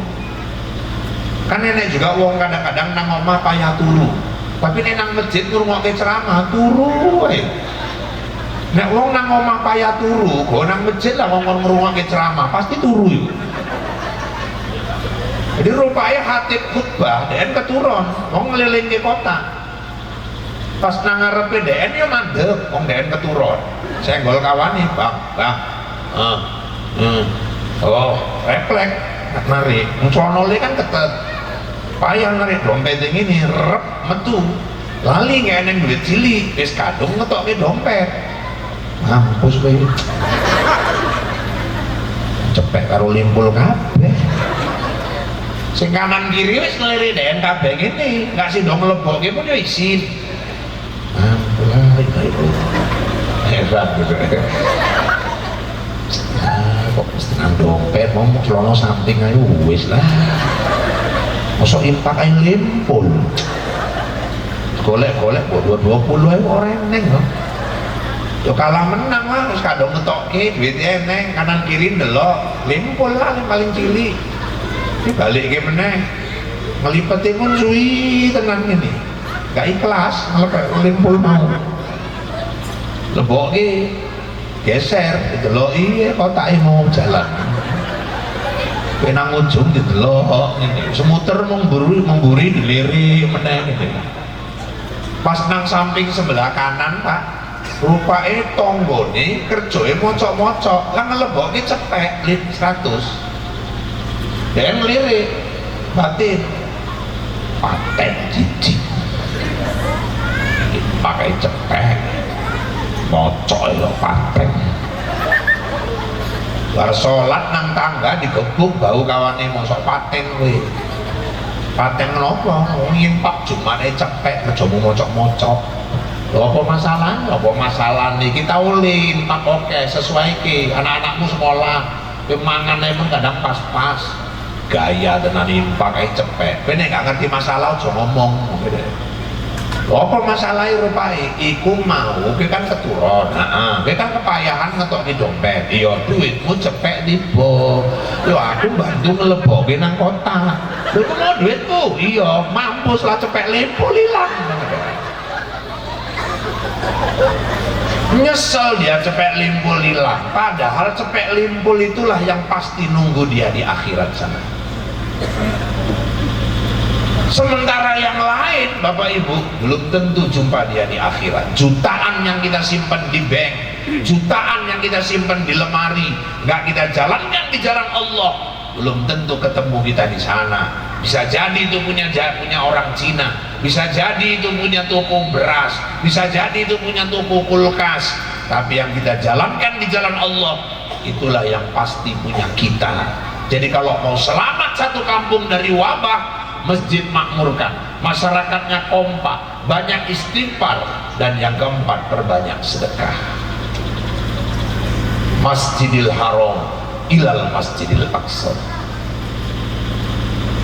Kan nenek juga wong kadang-kadang nang omah payah turu, tapi nek nang masjid ngrungokke ceramah turu wae. Nek wong nang omah payah turu, go nang masjid lah wong ngrungokke ceramah pasti turu yo. Jadi rupanya khatib khutbah DN keturun, wong ngeliling ke kota. Pas nang ngarepe DN yo mandeg, wong DN keturun. Senggol kawane, "Bang, oh, refleks narik. Celana kan ketet. Payah narik dompet yang ini rep metu lali nggak eneng duit cilik wis kadung ngetokke dompet mampus kowe cepet karo limpul kabeh sing kanan kiri wis ngelirik DN kabeh ngene nggak sih dong mlebokke pun yo isin ampun hebat gitu kok setengah dompet mau celana samping ayo wis lah masuk impak ayo limpul golek-golek buat 20 ayo orang neng loh yo kalah menang lah terus kadang ngetokke duitnya neng kanan kiri ndelok limpul lah yang paling cilik ini balik ke meneng ngelipetin pun suwi tenang ini gak ikhlas limpul mau lebokke geser ndelok iya kotake mau jalan penang ujung didelok ini semuter mengguri dilirik meneng gitu. Pas nang samping sebelah kanan pak rupanya tonggone kerjoe mocok-mocok lah ngelebokke cepek 100 dan ngelirik batin paten jijik pakai cepek mocok ya paten bar sholat nang tangga digebuk bau kawane mosok paten kowe paten nopo ngimpak jumane cepek mejomu mocok-mocok lho apa masalah nih kita ulin tak oke sesuai ki anak-anakmu sekolah kemangan emang kadang pas-pas gaya tenan impak ae cepek kowe nek gak ngerti masalah aja ngomong apa masalahnya rupai iku mau kowe kan keturun kowe kan kepayahan ngetok di dompet iya duitmu cepek tiba yo aku bantu ngelebokke nang kota lho iku mau duitku iya mampus lah cepek limpul ilang Nyesel dia cepek limpul hilang, padahal cepek limpul itulah yang pasti nunggu dia di akhirat sana. Sementara yang lain Bapak Ibu belum tentu jumpa dia di akhirat. Jutaan yang kita simpan di bank, jutaan yang kita simpan di lemari, nggak kita jalankan di jalan Allah, belum tentu ketemu kita di sana. Bisa jadi itu punya orang Cina, bisa jadi itu punya toko beras, bisa jadi itu punya toko kulkas, tapi yang kita jalankan di jalan Allah itulah yang pasti punya kita. Jadi kalau mau selamat satu kampung dari wabah, masjid makmurkan, masyarakatnya kompak, banyak istighfar, dan yang keempat perbanyak sedekah. Masjidil Haram ilal Masjidil Aqsa.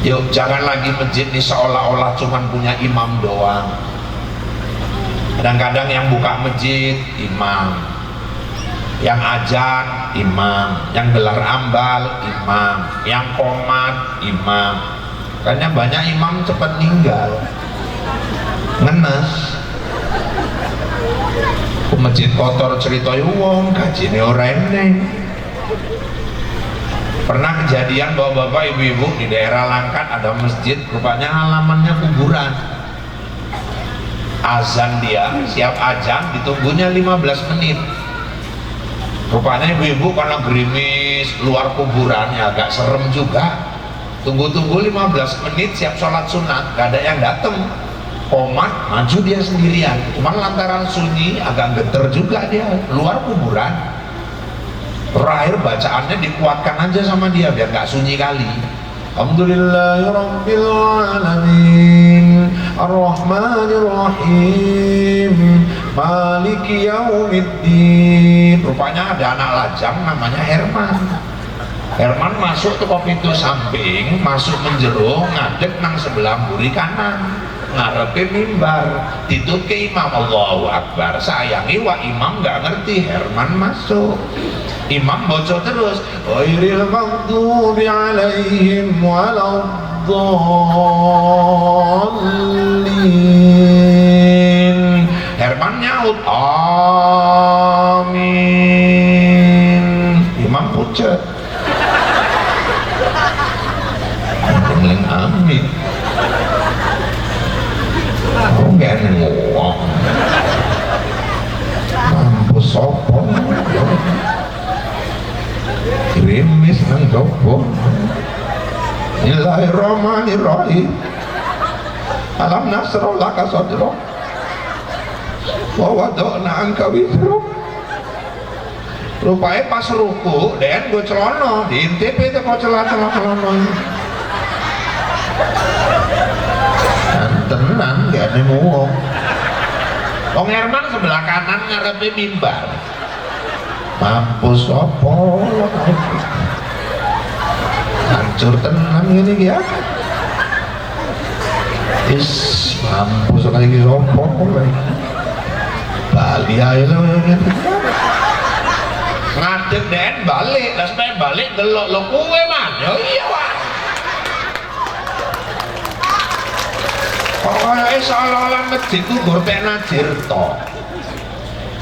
Yuk, jangan lagi masjid ini seolah-olah cuman punya imam doang. Kadang-kadang yang buka masjid imam, yang azan imam, yang gelar ambal imam, yang qomat imam. Karena banyak imam cepat meninggal, ngenes. Ke masjid kotor cerita wong kajine ora eneng. Pernah kejadian bapak-bapak ibu-ibu di daerah Langkat ada masjid, rupanya halamannya kuburan. Azan dia, siap azan, ditunggunya 15 menit. Rupanya ibu-ibu karena gerimis luar kuburan ya agak serem juga. Tunggu-tunggu 15 menit siap sholat sunat, gak ada yang datang. Komat, maju dia sendirian. Cuman lantaran sunyi agak geter juga dia, luar kuburan. Terakhir bacaannya dikuatkan aja sama dia biar gak sunyi kali. Alhamdulillahirabbil alamin arrahmanir rahim maliki yaumiddin. Rupanya ada anak lajang namanya Herman. Herman masuk ke pintu samping, masuk menjero, ngadeg nang sebelah mburi kanan, ngarepe mimbar, dituke imam Allahu Akbar. Sayangi wa imam nggak ngerti, Herman masuk. Imam baca terus, ghairil maghdubi alaihim waladdallin. Herman nyaut, amin. Imam pucet. Amin. Oh gak ngomong. Mampus sopo. Gerimis nang sopo. Bismillahirrahmanirrahim. Alam nasra laka sadrak. Wa wada'na anka wizrak. Rupanya pas ruku, dan gue celono diintip itu kok celah-celah. Tenan gak ada ngomong. Wong Herman sebelah kanan ngarepe mimbar. Mampus opo. Hancur tenan gini ya. Is mampus lagi opo. Bali ae lho. Ngadeg den balik, lah sampe balik delok lho kowe man. Ya iya Pak. Pokoknya seolah-olah masjid itu gorpek najir toh.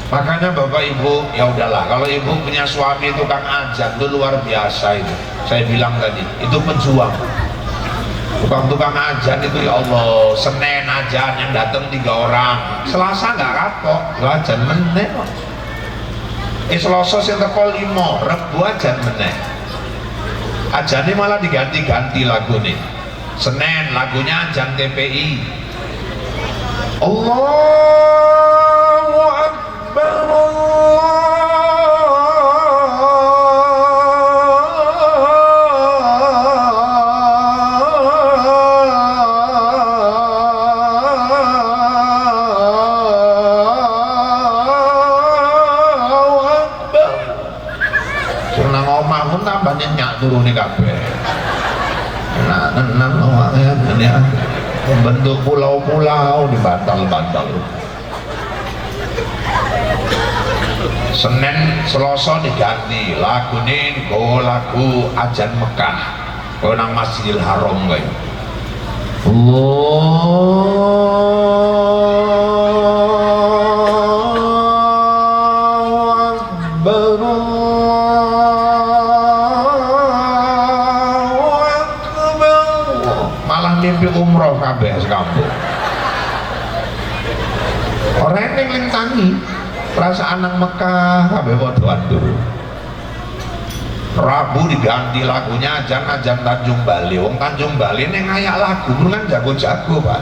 Makanya bapak ibu ya udahlah, kalau ibu punya suami tukang azan itu luar biasa itu. Saya bilang tadi itu pejuang. Tukang-tukang azan itu ya Allah, Senin azan yang datang 3 orang, Selasa nggak kapok, azan meneh. Selasa sing teko 5, Rebu azan meneh. Azane malah diganti-ganti lagu nih. Senin lagunya azan TPI. Allahu Akbar Allahu Akbar. Senang omah pun tambah nyenyak turune kabeh. Tenang awaknya bentuk pulau-pulau di bantal-bantal. Senin Selasa diganti lagu ini lagu azan Mekah kau nang Masjidil Haram kayak Allah malah mimpi umroh kabeh sekampung. Orang yang tangi perasaan nang Mekah kabeh padha anduru. Rabu diganti lagunya ajan Tanjung Bali. Wong Tanjung Bali ning ngayak lagu kan jago-jago, Pak.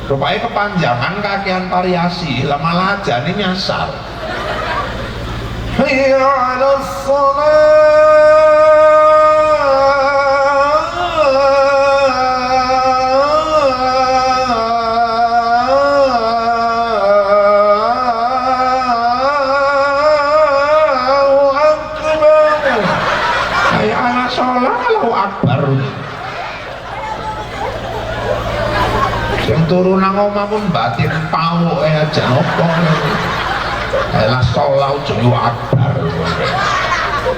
Rupanya kepanjangan kakean variasi, lama aja ini nyasar. Hayya 'alas turu nang omah pun batin pau aja opo. Lah sholat Allahu akbar.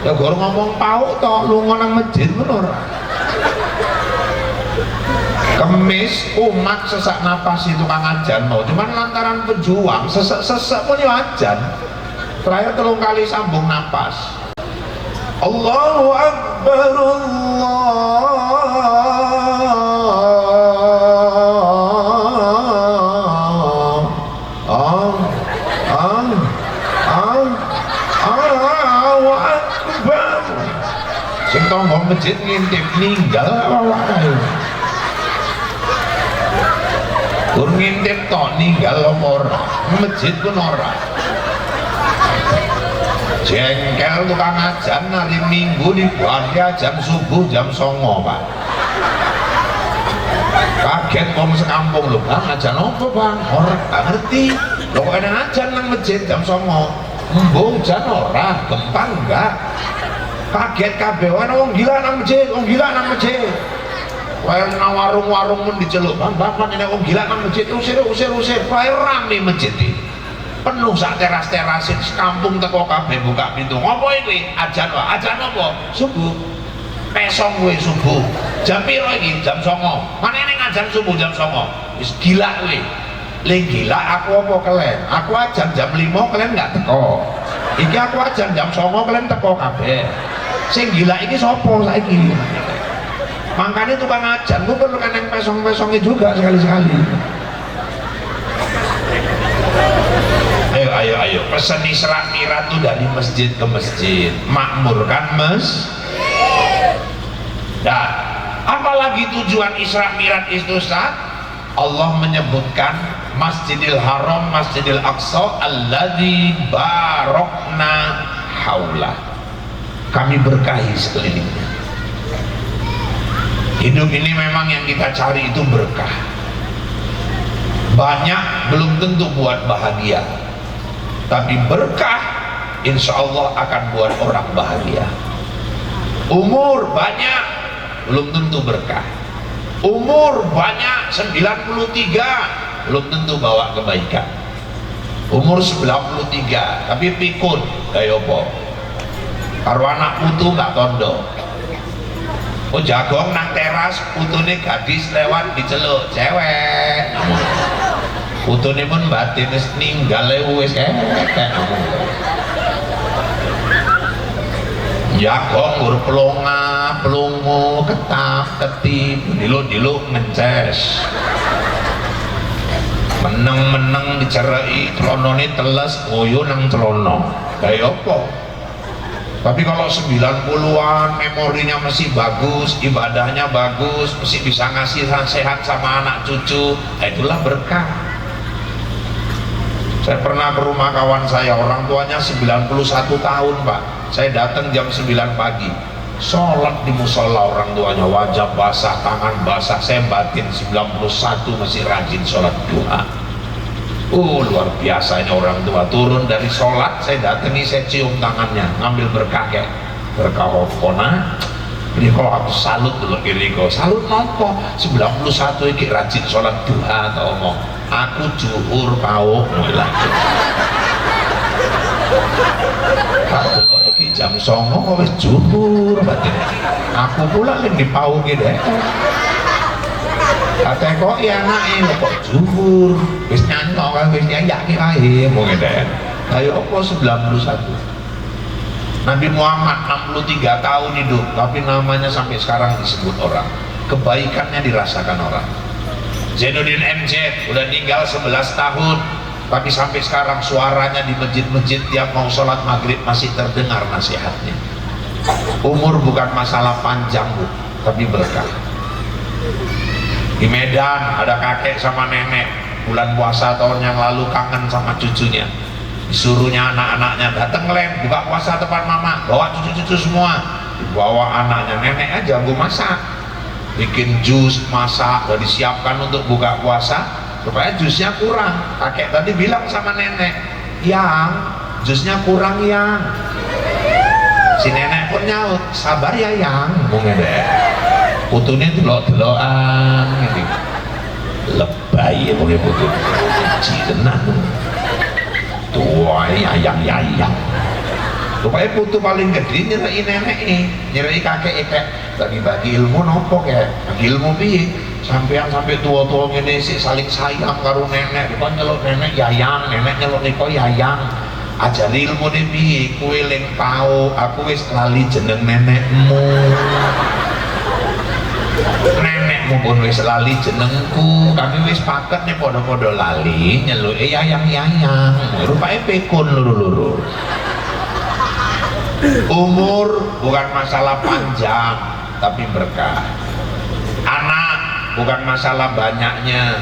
Ya gor ngomong pau tok lunga nang masjid ngono ora. Kemis umat sesak napas itu kang ajan mau cuman lantaran pejuang sesek pun ya ajan. Terakhir 3 kali sambung napas. Allahu akbar tonggo masjid ngintip ninggal wae. Kur ngintip tok ninggal apa ora? Masjid pun ora. Jengkel tukang ajan hari Minggu dibuat jam subuh jam 09.00, Pak. Kaget wong sekampung lho, Bang, ajan apa, Bang? Ora ngerti. Lho kok ada ajan nang masjid jam 09.00. Embung jan ora, gempang enggak. Kaget kabeh wong gila nang masjid, wong gila nang masjid. Wae nang warung-warung mun diceluk, Bang, ini wong gila nang masjid, usir. Wae rame masjid iki. Penuh sak teras-terasin sekampung teko kabeh buka pintu. Ngopo iki? Ajan wae. Ajan apa? Subuh. Pesong kowe subuh. Jam piro iki? Jam 09.00. Mana ning ajan subuh jam 09.00. Wis gila kowe. Le gila aku apa kalian? Aku ajan jam 5 kalian enggak teko. Iki aku ajan jam 09.00 kalian teko kabeh. Sing gila iki sapa saiki? Makanya tukang ajan ku perlu kan yang pesong-pesongnya juga sekali-sekali. Ayo pesen Isra Mi'raj tuh dari masjid ke masjid, makmurkan dan apalagi tujuan Isra Mi'raj itu saat Allah menyebutkan Masjidil Haram, Masjidil Aqsa alladzi barokna haula, kami berkahi sekelilingnya. Hidup ini memang yang kita cari itu berkah. Banyak belum tentu buat bahagia, tapi berkah insya Allah akan buat orang bahagia. Umur banyak belum tentu berkah. Umur banyak 93 belum tentu bawa kebaikan. Umur 93 tapi pikun kayak apa? Karo anak putu nggak tondo. Oh jagong nang teras putune gadis lewat diceluk cewek. Putune pun batin wis ninggale wis jagong gur pelonga pelungu ketap ketip diluk ngeces meneng dicerai celonone teles ngoyo nang celono kaya apa. Tapi kalau 90-an memorinya masih bagus, ibadahnya bagus, masih bisa ngasih sehat sama anak cucu, itulah berkah. Saya pernah ke rumah kawan saya, orang tuanya 91 tahun, Pak. Saya datang jam 9 pagi, sholat di musola orang tuanya, wajah basah, tangan basah, saya batin 91 masih rajin sholat duha. Luar biasa ini orang tua. Turun dari sholat saya datangi, saya cium tangannya, ngambil berkah kayak berkah opona. Ini kok aku salut dulu kiri kok salut nopo 91 ini rajin sholat duha atau ngomong aku juhur kau mulai iki jam 09.00 kok wis juhur batin aku pula yang dipau gitu kata kok ya anaknya kok juhur wis nyanyi kan wis nyanyi ae mau gitu ayo apa 91. Nabi Muhammad 63 tahun hidup tapi namanya sampai sekarang disebut orang kebaikannya dirasakan orang. Zainuddin MZ udah tinggal 11 tahun, tapi sampai sekarang suaranya di masjid-masjid tiap mau sholat maghrib masih terdengar nasihatnya. Umur bukan masalah panjang Bu, tapi berkah. Di Medan ada kakek sama nenek, bulan puasa tahun yang lalu kangen sama cucunya, disuruhnya anak-anaknya datang Len, buka puasa depan mama, bawa cucu-cucu semua. Dibawa anaknya, nenek aja gue masak, bikin jus, masak, udah disiapkan untuk buka puasa. Supaya jusnya kurang, kakek tadi bilang sama nenek, yang jusnya kurang yang. Si nenek pun nyaut, sabar ya yang, mungkin deh. Putunya delok-delokan gitu. Lebay ya mungkin putu. Cilenan. Tuai ayang-ayang. Supaya putu paling gede nyerai nenek ini, nyerai kakek kayak bagi-bagi ilmu nopo kayak bagi ilmu piye. Sampai tua-tua ngene sih saling sayang karo nenek, kok nyeluk nenek yayang, nenek nyeluk niko yayang. Ajari ilmu ne piye, kowe ling tau, aku wis lali jeneng nenekmu. Nenekmu pun wis lali jenengku, kami wis paket nih podo-podo lali nyeluke yayang-yayang. Rupane pekun luru-luru. Umur bukan masalah panjang, tapi berkah. Anak bukan masalah banyaknya.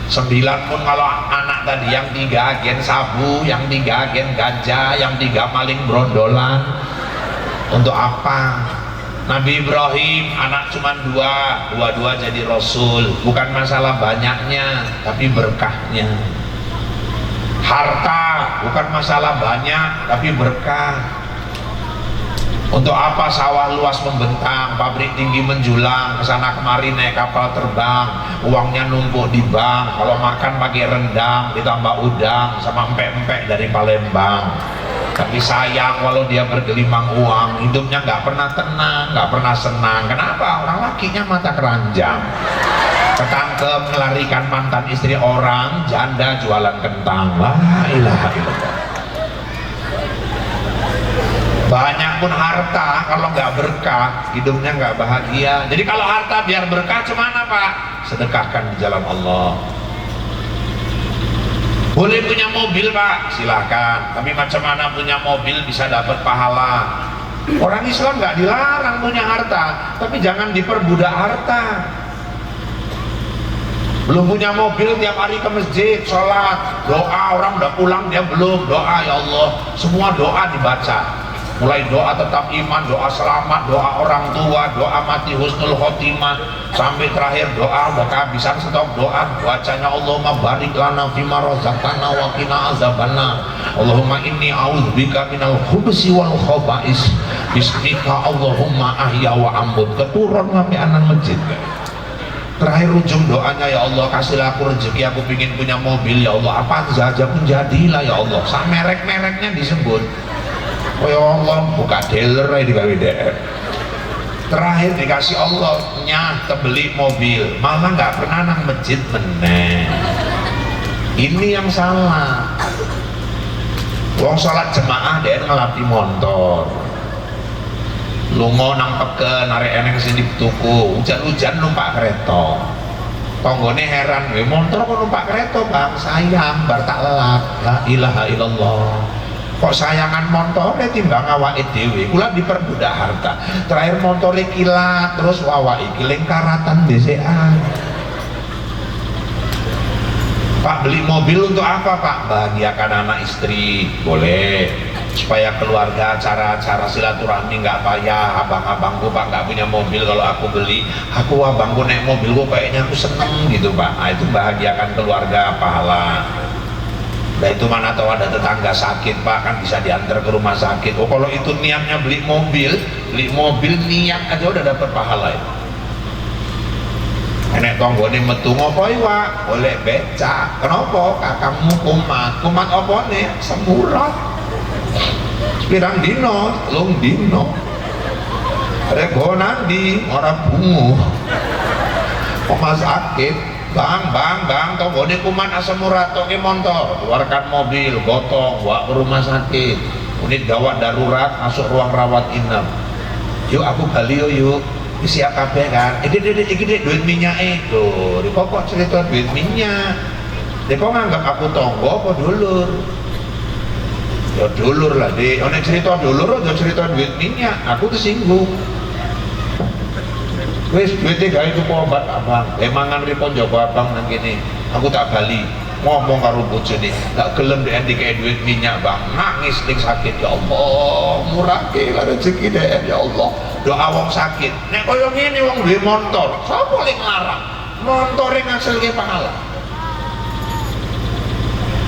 9 pun kalau anak tadi, yang 3 agen sabu, yang 3 agen ganja, yang 3 maling brondolan. Untuk apa? Nabi Ibrahim anak cuma 2, dua-dua jadi rasul. Bukan masalah banyaknya, tapi berkahnya. Harta bukan masalah banyak, tapi berkah. Untuk apa sawah luas membentang, pabrik tinggi menjulang, kesana kemari naik kapal terbang, uangnya numpuk di bank, kalau makan pakai rendang ditambah udang sama empek-empek dari Palembang. Tapi sayang walau dia bergelimang uang, hidupnya nggak pernah tenang, nggak pernah senang. Kenapa? Orang lakinya mata keranjang, ketangkep melarikan mantan istri orang, janda jualan kentang. La ilaha illallah. Banyak pun harta kalau nggak berkah, hidupnya nggak bahagia. Jadi kalau harta biar berkah cemana Pak? Sedekahkan di jalan Allah. Boleh punya mobil Pak, silahkan. Tapi macam mana punya mobil bisa dapat pahala? Orang Islam nggak dilarang punya harta, tapi jangan diperbudak harta. Belum punya mobil tiap hari ke masjid, sholat, doa, orang udah pulang dia belum doa, ya Allah, semua doa dibaca. Mulai doa tetap iman, doa selamat, doa orang tua, doa mati husnul khotimah, sampai terakhir doa udah kehabisan stok doa, bacanya Allahumma barik lana fima razaqtana wa qina azabannar. Allahumma inni a'udzubika minal khubusi wal khaba'is. Bismika Allahumma ahya wa amut. Keturun ngambil anak masjid. Terakhir ujung doanya, ya Allah kasihlah aku rezeki, aku pingin punya mobil ya Allah, apa saja pun jadilah ya Allah. Sama merek-mereknya disebut. Oh ya Allah, buka dealer aja digawe deh. Terakhir dikasih Allah nyah beli mobil, malah nggak pernah nang masjid meneh. Ini yang salah. Wong sholat jemaah deh ngelatih motor. Lungo nang peken, arek eneng sini tuku, hujan-hujan numpak kereta. Tonggone heran, motor kok numpak kereta bang, sayang, bar tak lelap. La ilaha illallah. Kok sayangan montore timbang awake dhewe, kula diperbudak harta. Terakhir montore kilat, terus awake iki lingkaratan dhesekan. Pak, beli mobil untuk apa Pak? Bahagiakan anak istri, boleh. Supaya keluarga, acara-acara silaturahmi nggak payah. Abang-abangku Pak nggak punya mobil, kalau aku beli, aku abangku naik mobil, kok kayaknya aku seneng gitu Pak. Nah, itu bahagiakan keluarga, pahala. Nah itu mana tahu ada tetangga sakit Pak, kan bisa diantar ke rumah sakit. Oh kalau itu niatnya beli mobil niat aja udah dapat pahala itu. Enek tonggone metu ngopoi Pak, boleh becak. Kenapa? Kakangmu kumat apa nih? Semurot. Pirang dino, telung dino. Rego nandi, orang bungu. Oma sakit. Bang, tonggone kuman asam urat, toke motor, keluarkan mobil, gotong, bawa ke rumah sakit. Unit gawat darurat, masuk ruang rawat inap. Yuk aku bali yuk. siap kabeh kan. Iki duit minyak lho. Kok cerita duit minyak. Kok nganggap aku tonggo apa dulur? Ya dulur lah, Dik. Nek cerita dulur aja cerita duit minyak. Aku tersinggung. Wis duitnya gawe tuku obat abang. Mangan ripon Jawa abang nang kene. Aku tak bali. Ngomong karo bojone, gak gelem dhek dikek duit minyak bang, nangis ning sakit. Ya Allah, murahke rezeki dhek ya Allah. Doa wong sakit. Nek koyo ngene wong duwe motor, sapa ling larang? Montore ngasilke pahala.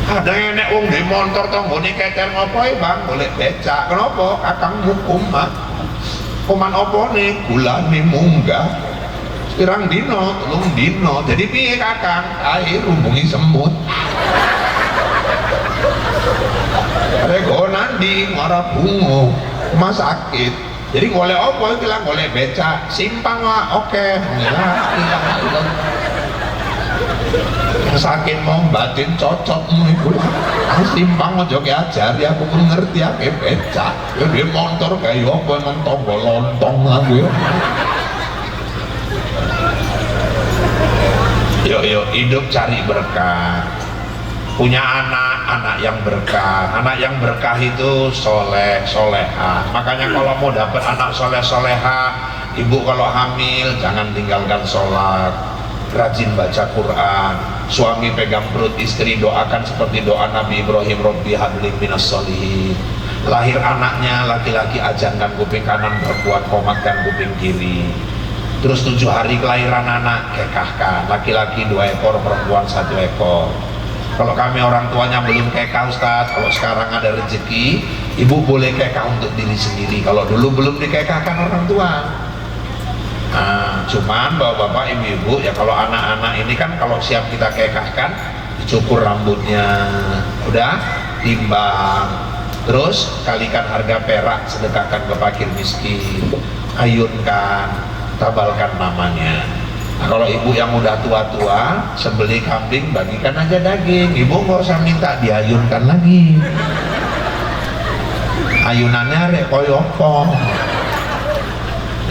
Ada yang nek wong duwe motor tanggane kecer ngopo bang, golek becak. Kenapa? Kakang hukum mah. Kuman opone gulane munggah. Pirang dino, telung dino. Jadi piye kakang? Air hubungi semut. Rego nandi ngora bungo, mas sakit. Jadi golek apa? Bilang golek becak. Simpang lah, oke. Sakit mau batin cocok iku. Simpang aja diajari aku pun ngerti aku becak. Ya dia motor kayak apa nang tonggo lontong aku. Yuk hidup cari berkah, punya anak yang berkah. Anak yang berkah itu soleh soleha. Makanya kalau mau dapat anak soleh soleha, ibu kalau hamil jangan tinggalkan sholat, rajin baca Quran. Suami pegang perut istri, doakan seperti doa Nabi Ibrahim, Robbi habli minas sholihin. Lahir anaknya laki-laki, ajankan kuping kanan, perempuan komatkan kuping kiri. Terus 7 hari kelahiran anak, kekahkan. Laki-laki 2 ekor, perempuan 1 ekor. Kalau kami orang tuanya belum kekah Ustaz, kalau sekarang ada rezeki, ibu boleh kekah untuk diri sendiri. Kalau dulu belum dikekahkan orang tua. Nah, cuman bapak-bapak, ibu-ibu, ya kalau anak-anak ini kan kalau siap kita kekahkan, dicukur rambutnya, udah timbang, terus kalikan harga perak, sedekahkan ke fakir miskin, ayunkan, tabalkan namanya. Nah, kalau ibu yang udah tua-tua, sembeli kambing, bagikan aja daging. Ibu nggak usah minta diayunkan lagi. Ayunannya rek koyo apa?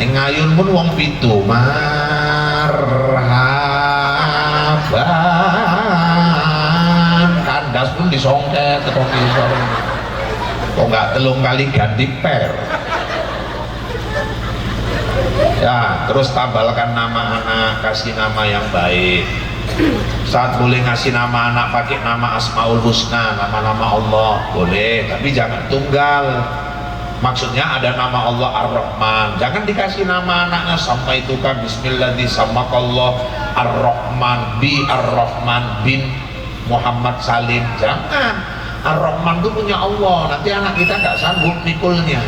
Ning ayun pun wong pitu, marhaban. Kandas pun disongket ke ngisor. Kok nggak telung kali ganti per? Ya, terus tabalkan nama anak, kasih nama yang baik. Saat boleh ngasih nama anak pakai nama Asmaul Husna, nama-nama Allah boleh, tapi jangan tunggal. Maksudnya ada nama Allah Ar-Rahman, jangan dikasih nama anaknya sampai itu kan Bismillahirrahmanirrahim Ar-Rahman bi Ar-Rahman bin Muhammad Salim. Jangan. Ar-Rahman itu punya Allah, nanti anak kita nggak sanggup mikulnya.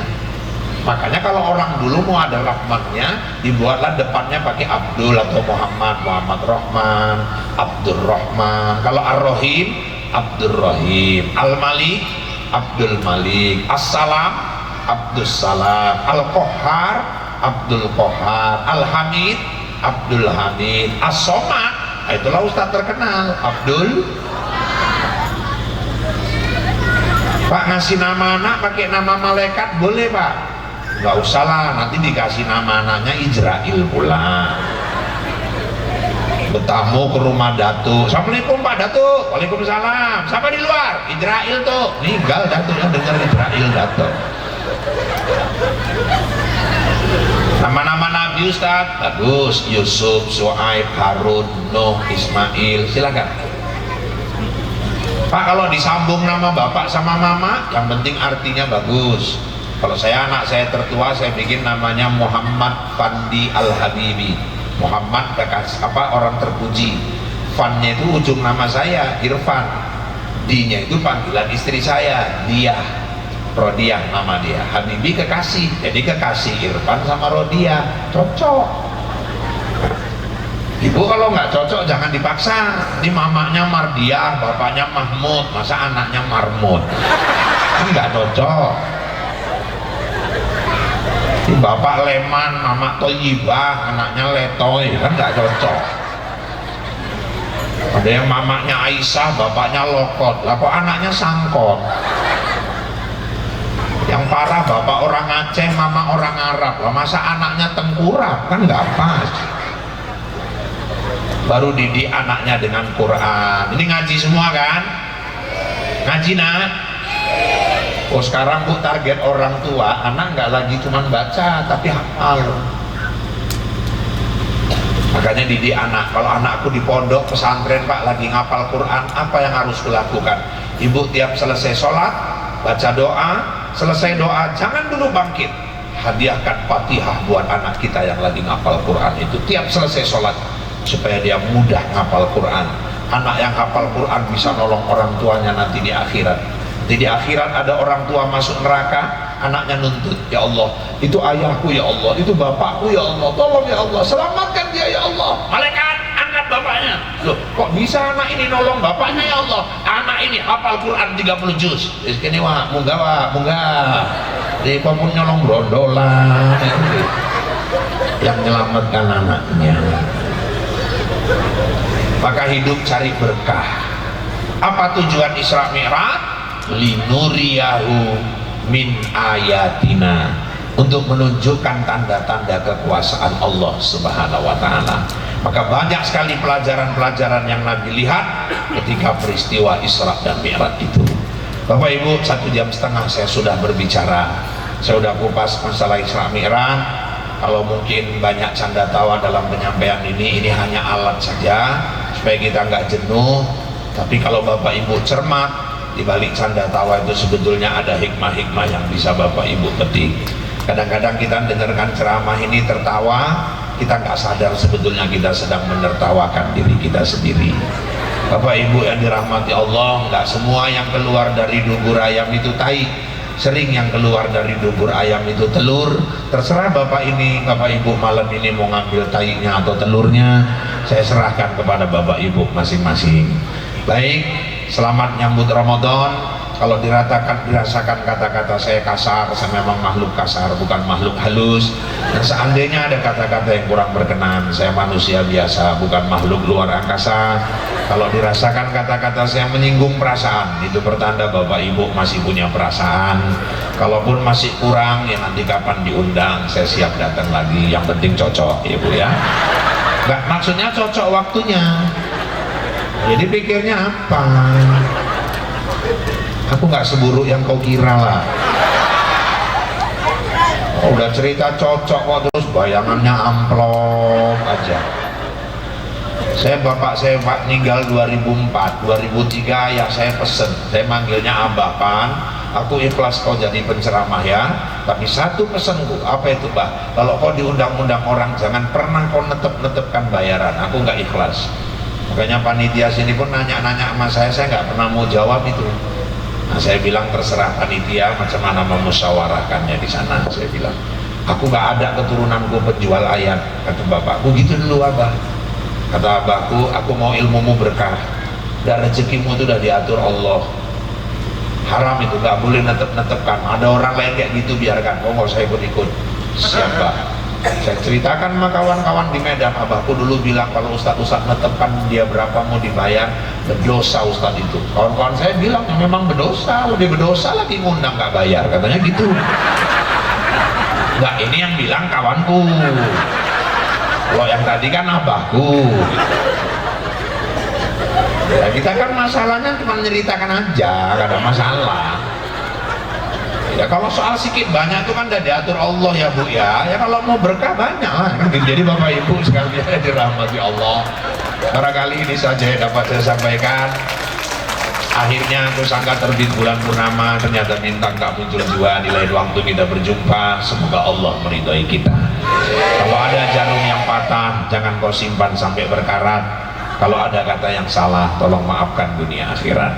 Makanya kalau orang dulu mau ada Rahmannya, dibuatlah depannya pakai Abdul atau Muhammad, Muhammad Rahman, Abdul Rahman. Kalau Ar-Rahim, Abdul Rahim. Al-Malik, Abdul Malik. As-Salam, Abdul Salam. Al-Qahhar, Abdul Qahhar. Al-Hamid, Abdul Hamid. As-Somad, itulah Ustadz terkenal, Abdul. Pak ngasih nama anak pakai nama malaikat boleh Pak? Nggak usah lah, nanti dikasih nama anaknya Izrail pula. Bertamu ke rumah Datuk, Assalamualaikum Pak Datuk. Waalaikumsalam. Siapa di luar? Izrail tuh. Ninggal Datuk, yang dengar Izrail Datuk. Nama-nama Nabi Ustadz bagus, Yusuf, Su'aib, Harun, Nuh, Ismail, silakan. Pak kalau disambung nama bapak sama mama, yang penting artinya bagus. Kalau anak saya tertua, saya bikin namanya Muhammad Fandi Al-Habibi. Muhammad orang terpuji. Fan-nya itu ujung nama saya, Irfan. D-nya itu panggilan istri saya, Diah. Rodiah nama dia. Habibi kekasih. Jadi kekasih Irfan sama Rodiah. Cocok. Ibu kalau nggak cocok jangan dipaksa. Ini mamanya Mardiah, bapaknya Mahmud, masa anaknya Marmut? Kan nggak cocok. Bapak Leman, mama Toyibah, anaknya Letoy, kan nggak cocok. Ada yang mamanya Aisyah, bapaknya Lokot, lah kok anaknya Sangkot? Yang parah bapak orang Aceh, mama orang Arab lah, masa anaknya tengkurap, kan nggak pas. Baru didik anaknya dengan Quran. Ini ngaji semua kan? Ngaji nak? Oh sekarang bu target orang tua, anak nggak lagi cuma baca tapi hafal. Makanya didik anak. Kalau anakku di pondok pesantren pak lagi ngapal Quran, apa yang harus kulakukan? Ibu tiap selesai sholat baca doa, selesai doa jangan dulu bangkit, hadiahkan Fatihah buat anak kita yang lagi ngapal Quran itu tiap selesai sholat, supaya dia mudah ngapal Quran. Anak yang hafal Quran bisa nolong orang tuanya nanti di akhirat. Di akhirat ada orang tua masuk neraka, anaknya nuntut, ya Allah itu ayahku ya Allah, itu bapakku ya Allah, tolong ya Allah selamatkan dia ya Allah. Malaikat angkat bapaknya. Loh kok bisa anak ini nolong bapaknya ya Allah? Anak ini hafal Quran 30 juz. Ini wah munggah di pun nyolong brondolan yang menyelamatkan anaknya. Maka hidup cari berkah. Apa tujuan Isra Mi'raj? Linuriyahu min ayatina, untuk menunjukkan tanda-tanda kekuasaan Allah Subhanahu wa ta'ala. Maka banyak sekali pelajaran-pelajaran yang Nabi lihat ketika peristiwa Isra dan Mi'raj itu. Bapak Ibu, 1,5 jam saya sudah berbicara, saya sudah kupas masalah Isra Mi'raj. Kalau mungkin banyak canda tawa dalam penyampaian ini hanya alat saja supaya kita nggak jenuh. Tapi kalau Bapak Ibu cermat, di balik canda tawa itu sebetulnya ada hikmah-hikmah yang bisa Bapak Ibu petik. Kadang-kadang kita dengarkan ceramah ini tertawa, kita nggak sadar sebetulnya kita sedang menertawakan diri kita sendiri. Bapak Ibu yang dirahmati Allah, nggak semua yang keluar dari dubur ayam itu tai. Sering yang keluar dari dubur ayam itu telur. Terserah Bapak Ibu malam ini mau ngambil tainya atau telurnya, saya serahkan kepada Bapak Ibu masing-masing. Baik, selamat nyambut Ramadan. Kalau dirasakan kata-kata saya kasar, saya memang makhluk kasar, bukan makhluk halus. Dan seandainya ada kata-kata yang kurang berkenan, saya manusia biasa, bukan makhluk luar angkasa. Kalau dirasakan kata-kata saya menyinggung perasaan, itu pertanda Bapak Ibu masih punya perasaan. Kalaupun masih kurang, ya nanti kapan diundang, saya siap datang lagi. Yang penting cocok, ya Bu ya. Nggak, maksudnya cocok waktunya. Jadi pikirnya apa? Aku nggak seburuk yang kau kira lah. Oh, udah cerita cocok kok terus bayangannya amplop aja. Bapak saya meninggal 2004, 2003 ya saya pesen, saya manggilnya Abah Pan. Aku ikhlas kau jadi penceramah ya, tapi satu pesanku, apa itu Mbah? Kalau kau diundang-undang orang jangan pernah kau netep-netepkan bayaran, aku nggak ikhlas. Makanya panitia sini pun nanya-nanya sama saya nggak pernah mau jawab itu. Nah, saya bilang terserah panitia macam mana memusyawarahkannya di sana. Saya bilang, aku nggak ada keturunanku penjual ayam. Kata bapakku, gitu dulu Abah. Kata abahku, aku mau ilmumu berkah. Dan rezekimu itu udah diatur Allah. Haram itu nggak boleh netep-netepkan. Ada orang lain kayak gitu biarkan. Oh nggak usah ikut-ikut. Siapa? Saya ceritakan sama kawan-kawan di Medan, abahku dulu bilang kalau ustadz-ustadz netepkan dia berapa mau dibayar, berdosa ustadz itu. Kawan-kawan saya bilang ya, memang berdosa, udah berdosa lagi ngundang nggak bayar, katanya gitu. Nggak, ini yang bilang kawanku. Kalau yang tadi kan abahku. Ya, kita kan masalahnya cuma menceritakan aja, gak ada masalah. Ya kalau soal sikit banyak itu kan udah diatur Allah ya Bu ya. Ya kalau mau berkah banyak lah. Jadi Bapak Ibu sekalian dirahmati Allah. Barangkali ini saja yang dapat saya sampaikan. Akhirnya aku sangka terbit bulan purnama, ternyata bintang tak muncul juga. Di lain waktu kita berjumpa. Semoga Allah meridhai kita. Kalau ada jarum yang patah, jangan kau simpan sampai berkarat. Kalau ada kata yang salah, tolong maafkan dunia akhirat.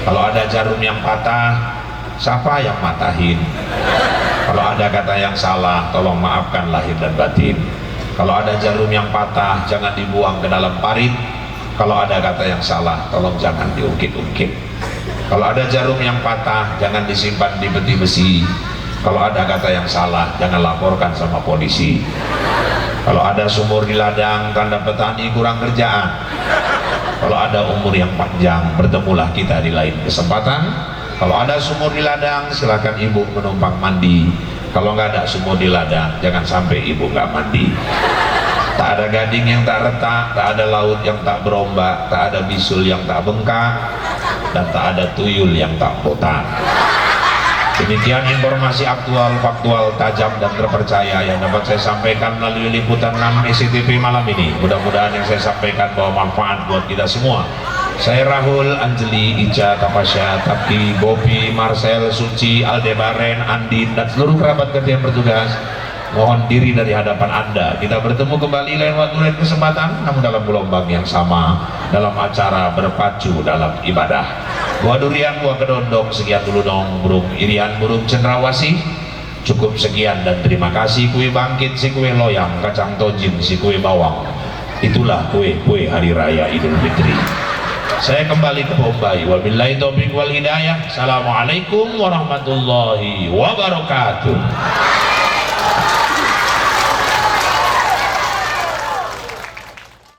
Kalau ada jarum yang patah, siapa yang matahin? Kalau ada kata yang salah, tolong maafkan lahir dan batin. Kalau ada jarum yang patah, jangan dibuang ke dalam parit. Kalau ada kata yang salah, tolong jangan diungkit-ungkit. Kalau ada jarum yang patah, jangan disimpan di peti besi. Kalau ada kata yang salah, jangan laporkan sama polisi. Kalau ada sumur di ladang, tanda petani kurang kerjaan. Kalau ada umur yang panjang, bertemulah kita di lain kesempatan. Kalau ada sumur di ladang, silakan ibu menumpang mandi. Kalau nggak ada sumur di ladang, jangan sampai ibu nggak mandi. Tak ada gading yang tak retak, tak ada laut yang tak berombak, tak ada bisul yang tak bengkak, dan tak ada tuyul yang tak botak. Demikian informasi aktual, faktual, tajam, dan terpercaya yang dapat saya sampaikan melalui liputan 6 SCTV malam ini. Mudah-mudahan yang saya sampaikan bawa manfaat buat kita semua. Saya Rahul, Anjeli, Ica, Tapasya, Tapi, Bopi, Marcel, Suci, Aldebaren, Andin, dan seluruh kerabat kerja yang bertugas mohon diri dari hadapan Anda. Kita bertemu kembali lain waktu lain kesempatan, namun dalam gelombang yang sama, dalam acara berpacu dalam ibadah. Buah durian, buah kedondong, sekian dulu dong burung irian, burung cendrawasih. Cukup sekian dan terima kasih. Kue bangkit si kue loyang, kacang tojin si kue bawang. Itulah kue-kue hari raya Idul Fitri. Saya kembali ke Bombay. Wabillahi taufiq wal hidayah. Assalamualaikum warahmatullahi wabarakatuh.